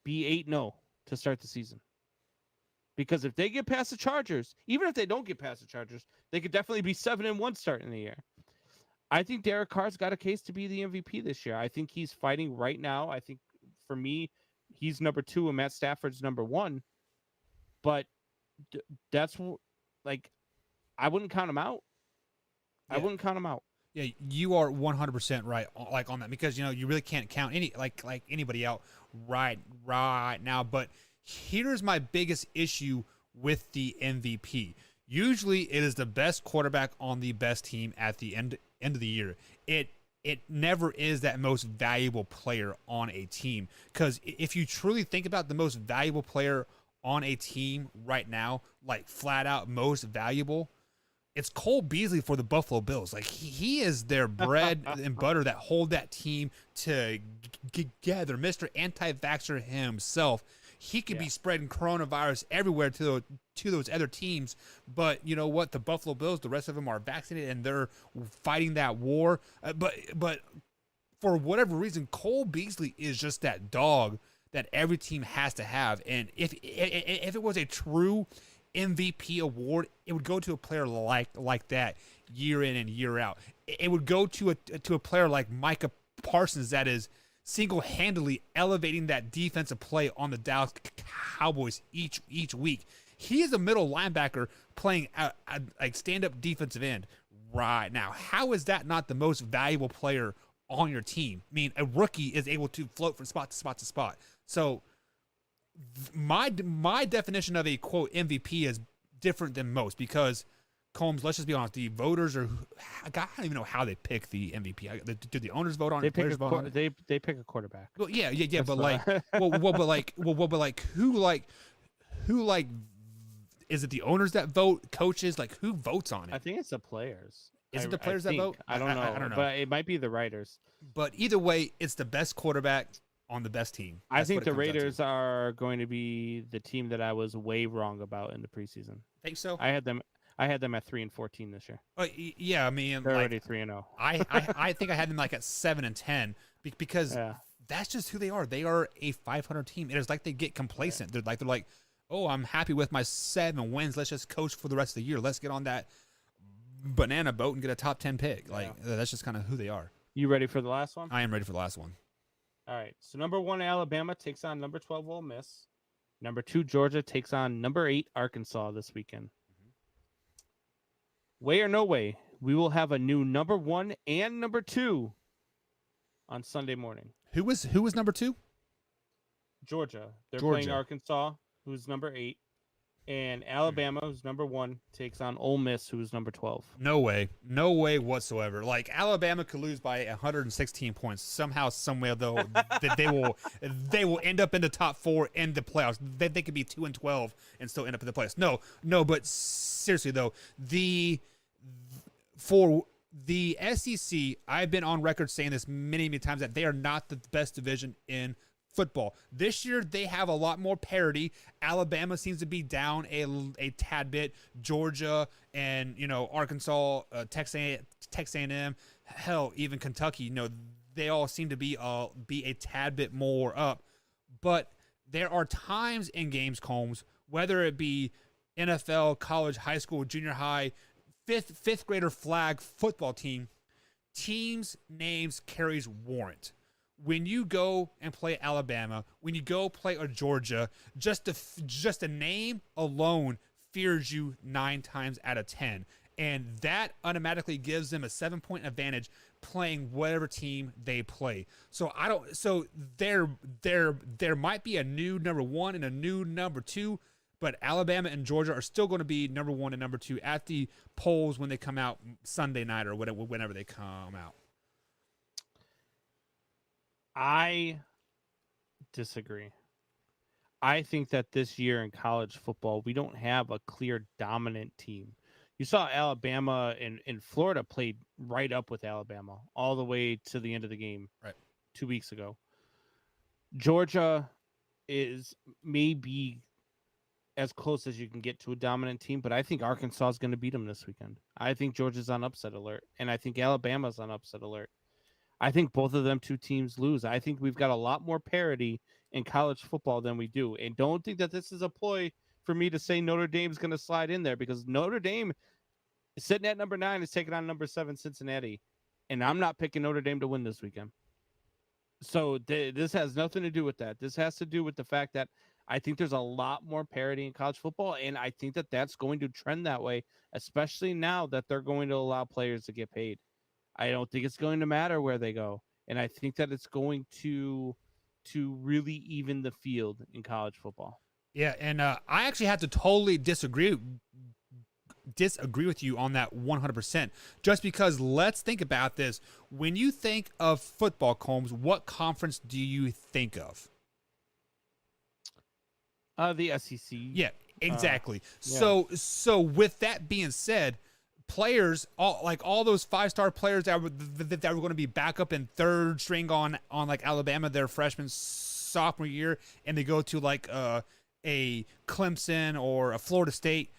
be 8-0 to start the season. Because if they get past the Chargers, even if they don't get past the Chargers, they could definitely be 7-1 starting the year. I think Derek Carr's got a case to be the MVP this year. I think he's fighting right now. I think for me, he's number 2 and Matt Stafford's number 1. But that's like, I wouldn't count him out. Yeah. I wouldn't count him out. Yeah, you are 100% right, like on that, because you really can't count anybody out right now. But here's my biggest issue with the MVP. Usually, it is the best quarterback on the best team at the end of the year. It never is that most valuable player on a team, because if you truly think about the most valuable player on a team right now, like flat out most valuable, it's Cole Beasley for the Buffalo Bills. Like he is their bread and butter that hold that team together. Mr. Anti-Vaxxer himself. He could be spreading coronavirus everywhere to those other teams. But you know what? The Buffalo Bills, the rest of them are vaccinated and they're fighting that war. But for whatever reason, Cole Beasley is just that dog that every team has to have. And if it was a true MVP award, it would go to a player like that year in and year out. It would go to a player like Micah Parsons that is single-handedly elevating that defensive play on the Dallas Cowboys each week. He is a middle linebacker playing like stand-up defensive end right now. How is that not the most valuable player on your team? I mean, a rookie is able to float from spot to spot to spot. So my definition of a quote MVP is different than most, because Combs, let's just be honest, the voters are, I don't even know how they pick the MVP. Do the owners vote on it? Players vote on it? They pick a quarterback. Well, yeah, but like, who is it the owners that vote? Coaches, like who votes on it? I think it's the players. Is it the players that vote? I don't know. I don't know. But it might be the writers. But either way, it's the best quarterback on the best team. I think the Raiders are going to be the team that I was way wrong about in the preseason. Think so? I had them at 3-14 this year. Yeah, I mean, they're like, already 3-0. I think I had them like at 7-10 because that's just who they are. They are a 500 team. It is like they get complacent. They're like, oh, I'm happy with my 7 wins. Let's just coach for the rest of the year. Let's get on that banana boat and get a top 10 pick. Like that's just kind of who they are. You ready for the last one? I am ready for the last one. All right. So number 1 Alabama takes on number 12 Ole Miss. Number 2 Georgia takes on number 8 Arkansas this weekend. Way or no way, we will have a new number 1 and number 2 on Sunday morning. Who was number 2? Georgia. They're playing Arkansas, who's number 8, and Alabama, who's number 1, takes on Ole Miss, who's number 12. No way whatsoever. Like Alabama could lose by 116 points somehow, somewhere though. they will end up in the top 4 in the playoffs. They could be 2-12 and still end up in the playoffs. No, but seriously though, for the SEC, I've been on record saying this many times that they are not the best division in football. This year, they have a lot more parity. Alabama seems to be down a tad bit. Georgia and, Arkansas, Texas A&M, hell, even Kentucky, they all seem to be a tad bit more up. But there are times in games, Combs, whether it be NFL, college, high school, junior high, fifth grader flag football teams' names carries warrant. When you go and play Alabama, when you go play a Georgia, just a name alone fears you 9 times out of 10, and that automatically gives them a 7-point advantage playing whatever team they play. So there might be a new number 1 and a new number 2, but Alabama and Georgia are still going to be number 1 and number 2 at the polls when they come out Sunday night or whenever they come out. I disagree. I think that this year in college football, we don't have a clear dominant team. You saw Alabama and Florida played right up with Alabama all the way to the end of the game 2 weeks ago. Georgia is maybe as close as you can get to a dominant team, but I think Arkansas is going to beat them this weekend. I think Georgia's on upset alert, and I think Alabama's on upset alert. I think both of them two teams lose. I think we've got a lot more parity in college football than we do. And don't think that this is a ploy for me to say Notre Dame's going to slide in there, because Notre Dame is sitting at number 9 is taking on number 7 Cincinnati, and I'm not picking Notre Dame to win this weekend. So this has nothing to do with that. This has to do with the fact that I think there's a lot more parity in college football, and I think that that's going to trend that way, especially now that they're going to allow players to get paid. I don't think it's going to matter where they go, and I think that it's going to really even the field in college football. Yeah, and I actually have to totally disagree with you on that 100%. Just because, let's think about this. When you think of football, Combs, what conference do you think of? The SEC. Yeah, exactly. Yeah. So with that being said, players, all those 5-star players that were going to be back up in third string on like Alabama their freshman sophomore year, and they go to like a Clemson or a Florida State,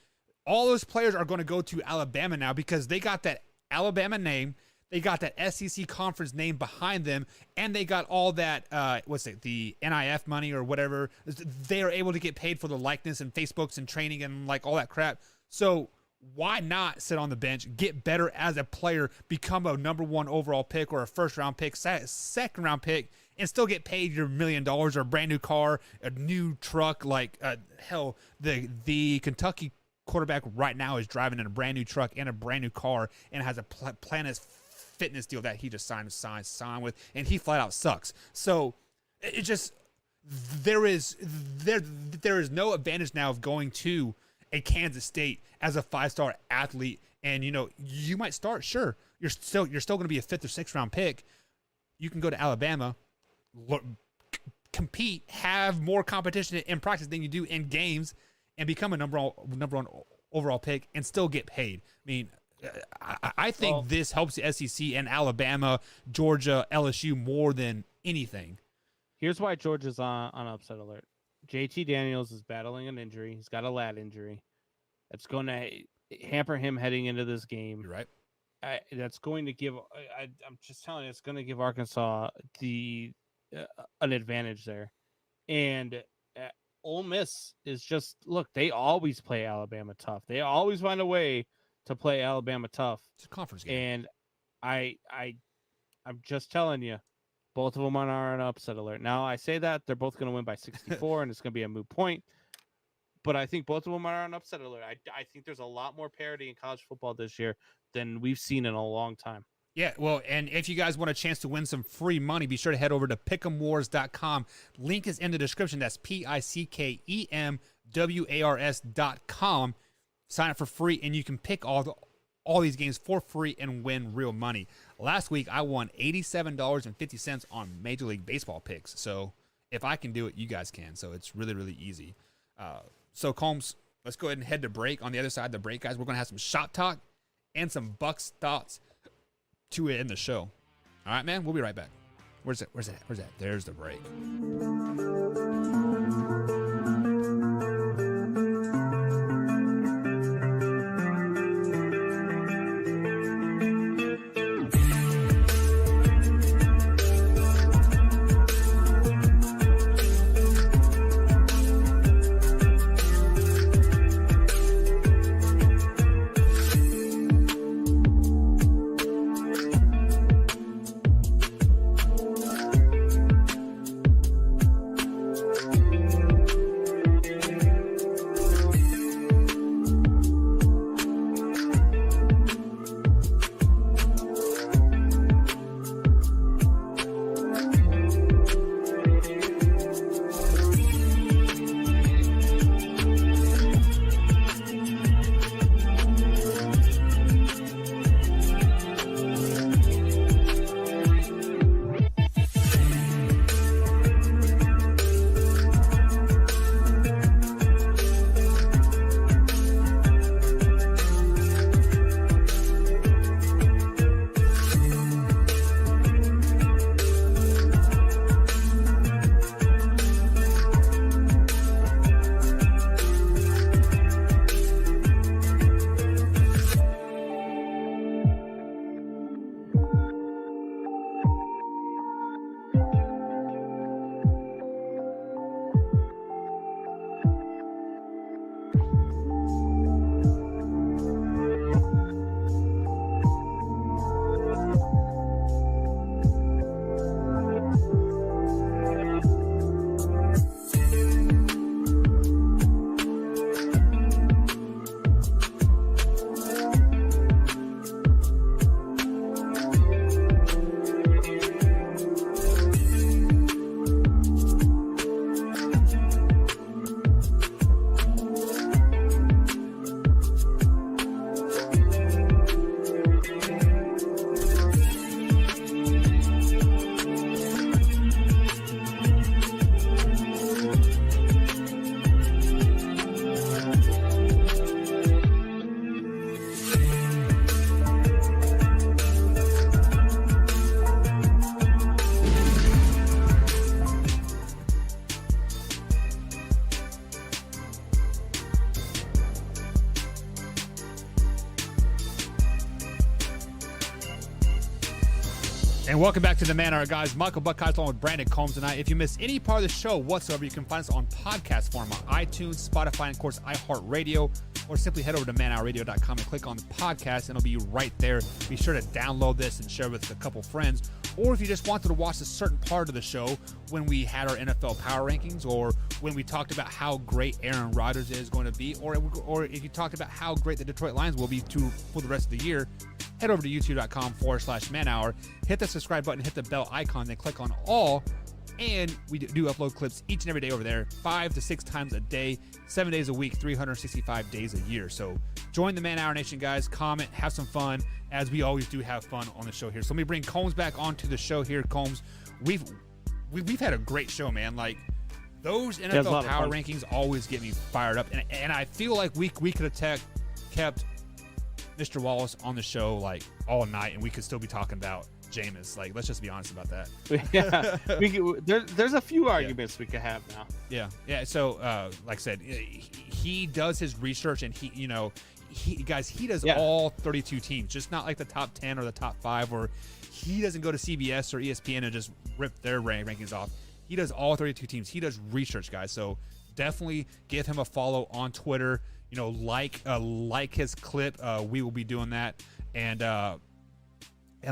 all those players are going to go to Alabama now because they got that Alabama name. They got that SEC conference name behind them, and they got all that, the NIF money or whatever. They are able to get paid for the likeness and Facebooks and training and like all that crap. So why not sit on the bench, get better as a player, become a number 1 overall pick or a first-round pick, second-round pick, and still get paid your $1 million or a brand new car, a new truck? Like, hell, the Kentucky quarterback right now is driving in a brand new truck and a brand new car and has a Planet Fitness deal that he just signed with, and he flat out sucks. So it just there is no advantage now of going to a Kansas State as a 5-star athlete, and you might start. Sure, you're still going to be a 5th or 6th round pick. You can go to Alabama, compete, have more competition in practice than you do in games, and become a number 1 overall pick and still get paid. I mean, I think this helps the SEC and Alabama, Georgia, LSU more than anything. Here's why Georgia's on upset alert. JT Daniels is battling an injury. He's got a lat injury. That's going to hamper him heading into this game. You're right. That's going to give. I'm just telling you, it's going to give Arkansas an advantage there. And Ole Miss is just, look, they always play Alabama tough. They always find a way to play Alabama tough. It's a conference game. And I'm just telling you, both of them are on upset alert. Now, I say that they're both going to win by 64, and it's going to be a moot point. But I think both of them are on upset alert. I think there's a lot more parity in college football this year than we've seen in a long time. Yeah, well, and if you guys want a chance to win some free money, be sure to head over to pickemwars.com. Link is in the description. That's pickemwars.com. Sign up for free, and you can pick all these games for free and win real money. Last week, I won $87.50 on Major League Baseball picks. So if I can do it, you guys can. So it's really, really easy. So, Combs, let's go ahead and head to break. On the other side of the break, guys, we're going to have some shot talk and some Bucks thoughts to end the show. All right, man, we'll be right back. Where's that? There's the break. And welcome back to the Man Hour, guys. Michael Buckeyes along with Brandon Combs tonight. If you miss any part of the show whatsoever, you can find us on podcast form on iTunes, Spotify, and of course, iHeartRadio. Or simply head over to manhourradio.com and click on the podcast, and it'll be right there. Be sure to download this and share with a couple friends. Or if you just wanted to watch a certain part of the show when we had our NFL power rankings, or when we talked about how great Aaron Rodgers is going to be, or if you talked about how great the Detroit Lions will be for the rest of the year, head over to youtube.com/manhour, hit the subscribe button, hit the bell icon, then click on all. And we do upload clips each and every day over there, 5 to 6 times a day, 7 days a week, 365 days a year. So join the Man Hour Nation, guys. Comment, have some fun, as we always do have fun on the show here. So let me bring Combs back onto the show here. Combs, we've had a great show, man. Like, those NFL power rankings always get me fired up, and I feel like we could have kept Mr. Wallace on the show like all night, and we could still be talking about Jameis. Like, let's just be honest about that. Yeah, there's a few arguments we could have now. Yeah. So, like I said, he does his research, and he does all 32 teams, just not like the top 10 or the top 5, or he doesn't go to CBS or ESPN and just rip their rankings off. He does all 32 teams. He does research, guys. So definitely give him a follow on Twitter. Like his clip. We will be doing that, and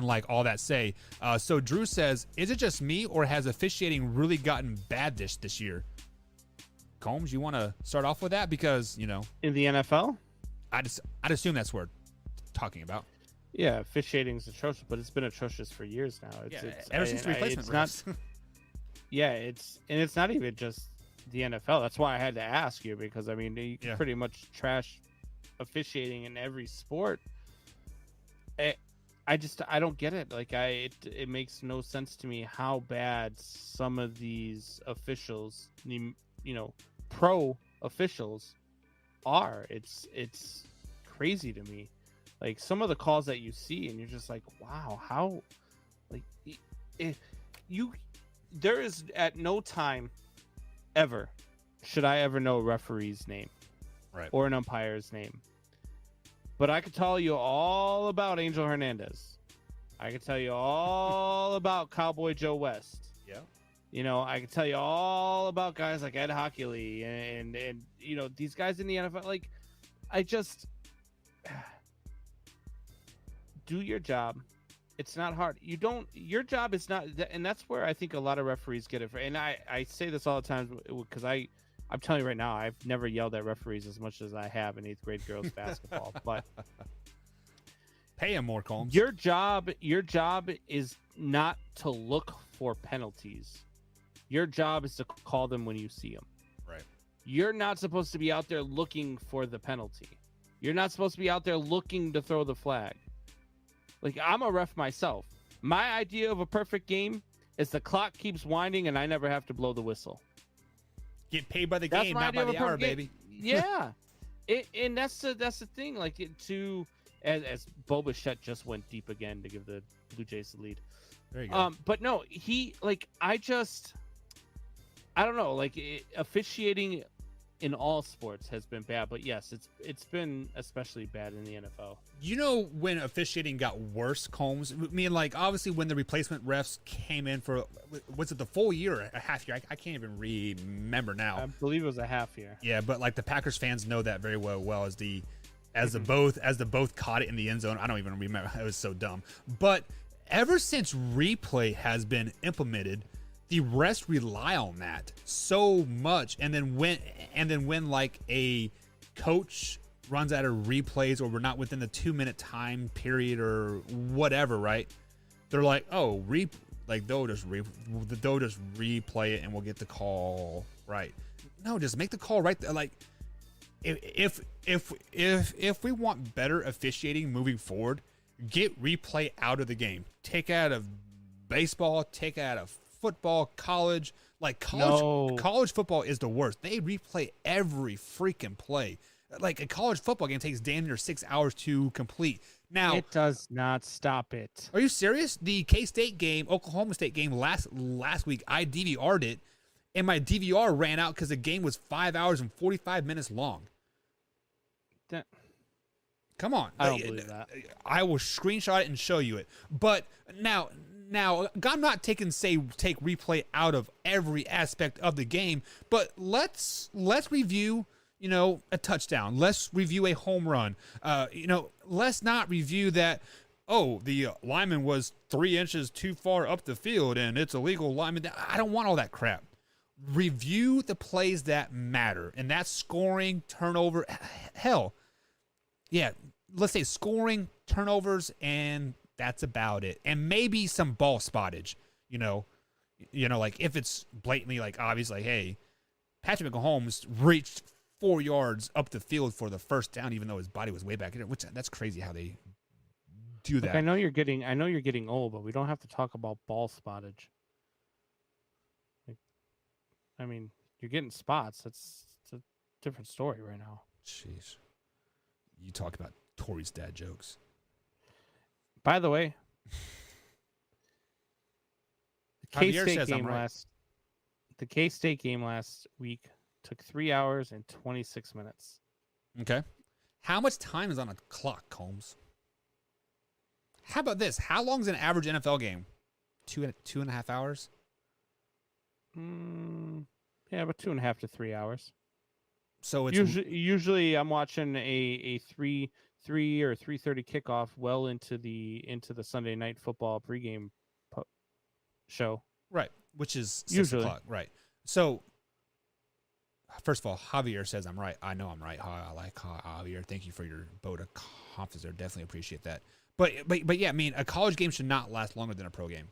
like all that say. So Drew says, is it just me, or has officiating really gotten bad this year? Combs, you want to start off with that? Because, in the NFL, I'd assume that's what we're talking about. Yeah, officiating's atrocious, but it's been atrocious for years now. Ever since the replacement refs. It's not even just the NFL. That's why I had to ask you, because I mean, you can pretty much trash officiating in every sport. I don't get it. Like, it makes no sense to me how bad some of these officials, pro officials, are. It's crazy to me. Like, some of the calls that you see, and you're just like, wow, how? Like, there is at no time ever should I ever know a referee's name, right, or an umpire's name. But I could tell you all about Angel Hernandez. I could tell you all about Cowboy Joe West. Yeah. I could tell you all about guys like Ed Hockley and these guys in the NFL. Like, I just do your job. It's not hard. Your job is not, and that's where I think a lot of referees get it. And I say this all the time because I'm telling you right now, I've never yelled at referees as much as I have in 8th grade girls basketball. But pay them more, Combs. Your job is not to look for penalties. Your job is to call them when you see them. Right. You're not supposed to be out there looking for the penalty. You're not supposed to be out there looking to throw the flag. Like, I'm a ref myself. My idea of a perfect game is the clock keeps winding and I never have to blow the whistle. Get paid by the game, not by the hour, baby. Yeah. And that's the thing. Like, as Bo Bichette just went deep again to give the Blue Jays the lead. There you go. But no, I don't know. Like, officiating in all sports has been bad, but yes, it's been especially bad in the NFL. When officiating got worse, Combs? I mean, like, obviously when the replacement refs came in for, was it the full year or a half year? I can't even remember now. I believe it was a half year. Yeah, but like the Packers fans know that very well as the both caught it in the end zone. I don't even remember. It was so dumb. But ever since replay has been implemented, the refs rely on that so much, and then when like a coach runs out of replays, or we're not within the 2-minute time period or whatever, right? They're like, oh, they'll just replay it and we'll get the call right. No, just make the call right there. Like, if we want better officiating moving forward, get replay out of the game. Take out of baseball. Take out of football, college. Like, college football is the worst. They replay every freaking play. Like, a college football game takes damn near 6 hours to complete. Now, it does not stop it. Are you serious? The K-State game, Oklahoma State game last week, I DVR'd it, and my DVR ran out because the game was 5 hours and 45 minutes long. Come on. I don't believe that. I will screenshot it and show you it. But now Now, I'm not take replay out of every aspect of the game, but let's review, a touchdown. Let's review a home run. Let's not review that, the lineman was 3 inches too far up the field and it's illegal lineman. I don't want all that crap. Review the plays that matter, and that's scoring, turnover. Hell, yeah, let's say scoring, turnovers, and that's about it. And maybe some ball spottage, like if it's blatantly like obvious, like, hey, Patrick Mahomes reached 4 yards up the field for the first down, even though his body was way back in it, which that's crazy how they do that. Look, I know you're getting old, but we don't have to talk about ball spottage. I mean, you're getting spots. It's a different story right now. Jeez. You talk about Tori's dad jokes. By the way, the Javier K-State says I'm game right. the K-State game last week took 3 hours and 26 minutes. Okay. How much time is on a clock, Combs? How about this? How long is an average NFL game? 2.5 hours? Yeah, about 2.5 to 3 hours. So it's usually I'm watching a 3 or 3:30 kickoff well into the Sunday night football pregame show. right, which is 6 Usually. o'clock. Right. So first of all, Javier says I'm right. I know I'm right. I like Javier. Thank you for your vote of confidence there. Definitely appreciate that. But yeah, I mean, a college game should not last longer than a pro game.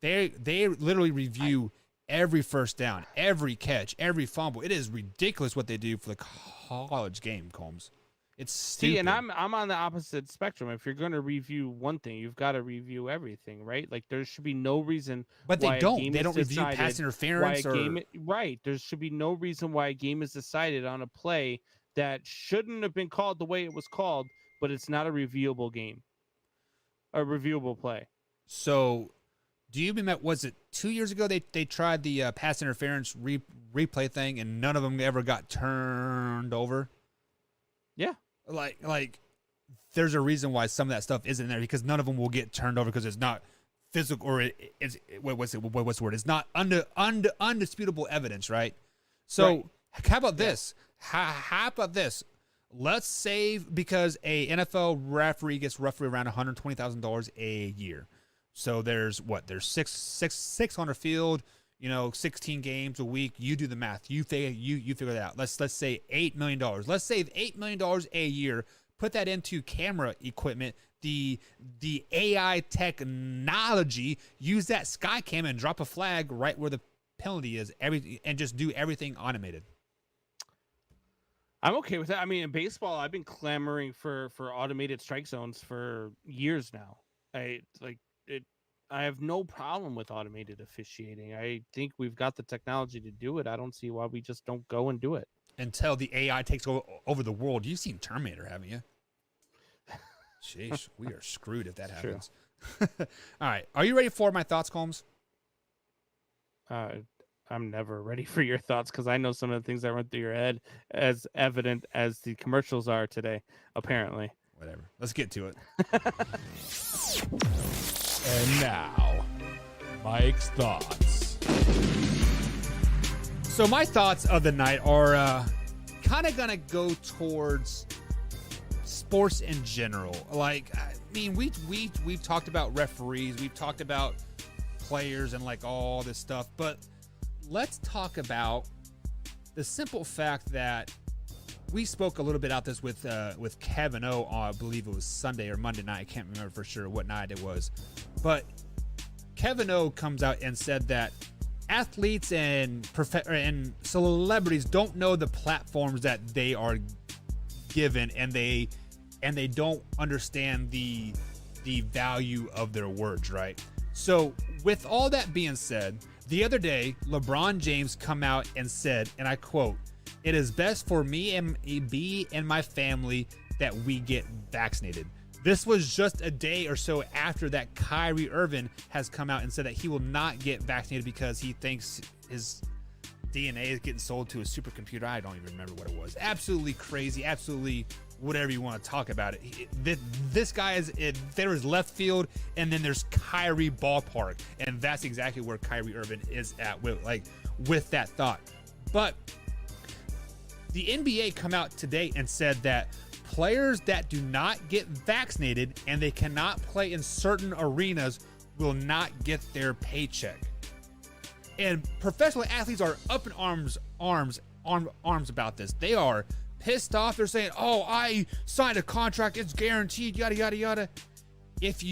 They literally review every first down, every catch, every fumble. It is ridiculous what they do for the college game, Combs. It's stupid. See, and I'm on the opposite spectrum. If you're going to review one thing, you've got to review everything, right? Like there should be no reason. But why they don't. A game They is don't review decided, pass interference why a or game, right. There should be no reason why a game is decided on a play that shouldn't have been called the way it was called, but it's not a reviewable game, a reviewable play. So. Do you remember, was it 2 years ago they tried the pass interference replay thing and none of them ever got turned over? Yeah. Like there's a reason why some of that stuff isn't there because none of them will get turned over because it's not physical or what's the word? It's not undisputable evidence, right? So right. How about this? How about this? Let's save because a NFL referee gets roughly around $120,000 a year. So there's six on the field, 16 games a week. You do the math. You figure that out. Let's say $8 million. Let's save $8 million a year. Put that into camera equipment, the AI technology. Use that Skycam and drop a flag right where the penalty is. And just do everything automated. I'm okay with that. I mean, in baseball, I've been clamoring for automated strike zones for years now. I have no problem with automated officiating. I think we've got the technology to do it. I don't see why we just don't go and do it. Until the AI takes over the world. You've seen Terminator, haven't you? Jeez, we are screwed if that happens. All right. Are you ready for my thoughts, Combs? I'm never ready for your thoughts because I know some of the things that went through your head, as evident as the commercials are today, apparently. Whatever. Let's get to it. And now, Mike's thoughts. So my thoughts of the night are kind of going to go towards sports in general. Like, I mean, we've talked about referees, we've talked about players and like all this stuff, but let's talk about the simple fact that we spoke a little bit about this with Kevin O. I believe it was Sunday or Monday night. I can't remember for sure what night it was. But Kevin O. comes out and said that athletes and celebrities don't know the platforms that they are given, and they don't understand the value of their words, right? So with all that being said, the other day, LeBron James come out and said, and I quote, "It is best for me and my family that we get vaccinated." This was just a day or so after that Kyrie Irving has come out and said that he will not get vaccinated because he thinks his DNA is getting sold to a supercomputer. I don't even remember what it was. Absolutely crazy, absolutely whatever you want to talk about it. This guy there is left field, and then there's Kyrie ballpark, and that's exactly where Kyrie Irving is at with that thought. But the NBA come out today and said that players that do not get vaccinated and they cannot play in certain arenas will not get their paycheck. And professional athletes are up in arms about this. They are pissed off. They're saying, "Oh, I signed a contract. It's guaranteed, yada, yada, yada." If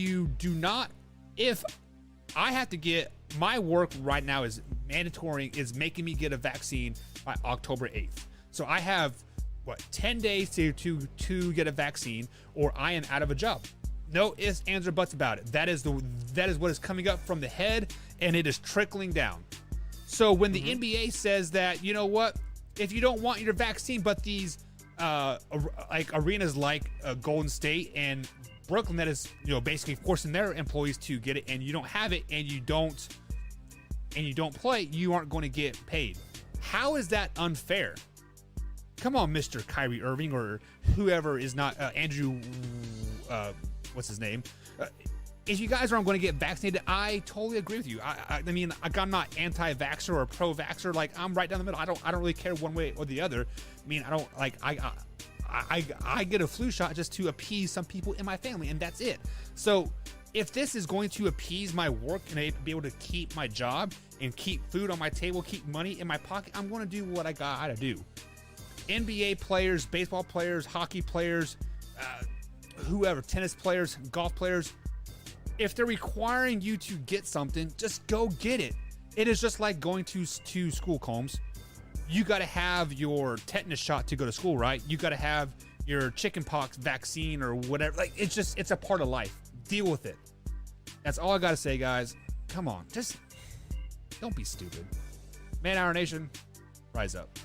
I have to get, my work right now is making me get a vaccine by October 8th. So I have 10 days to get a vaccine, or I am out of a job. No ifs, ands, or buts about it. That is what is coming up from the head, and it is trickling down. So when the NBA says that, you know what, if you don't want your vaccine, but these arenas like Golden State and Brooklyn that is, basically forcing their employees to get it, and you don't have it, and you don't play, you aren't going to get paid. How is that unfair? Come on, Mr. Kyrie Irving, or whoever is not Andrew. What's his name? If you guys aren't going to get vaccinated, I totally agree with you. I mean, I'm not anti-vaxxer or pro-vaxxer. Like, I'm right down the middle. I don't really care one way or the other. I mean, I get a flu shot just to appease some people in my family, and that's it. So if this is going to appease my work and be able to keep my job and keep food on my table, keep money in my pocket, I'm going to do what I gotta do. NBA players, baseball players, hockey players, whoever, tennis players, golf players, if they're requiring you to get something, just go get it. It is just like going to school, Combs. You got to have your tetanus shot to go to school, right? You got to have your chickenpox vaccine or whatever. Like, it's a part of life. Deal with it. That's all I got to say, guys. Come on, just don't be stupid. Man Hour Nation, rise up.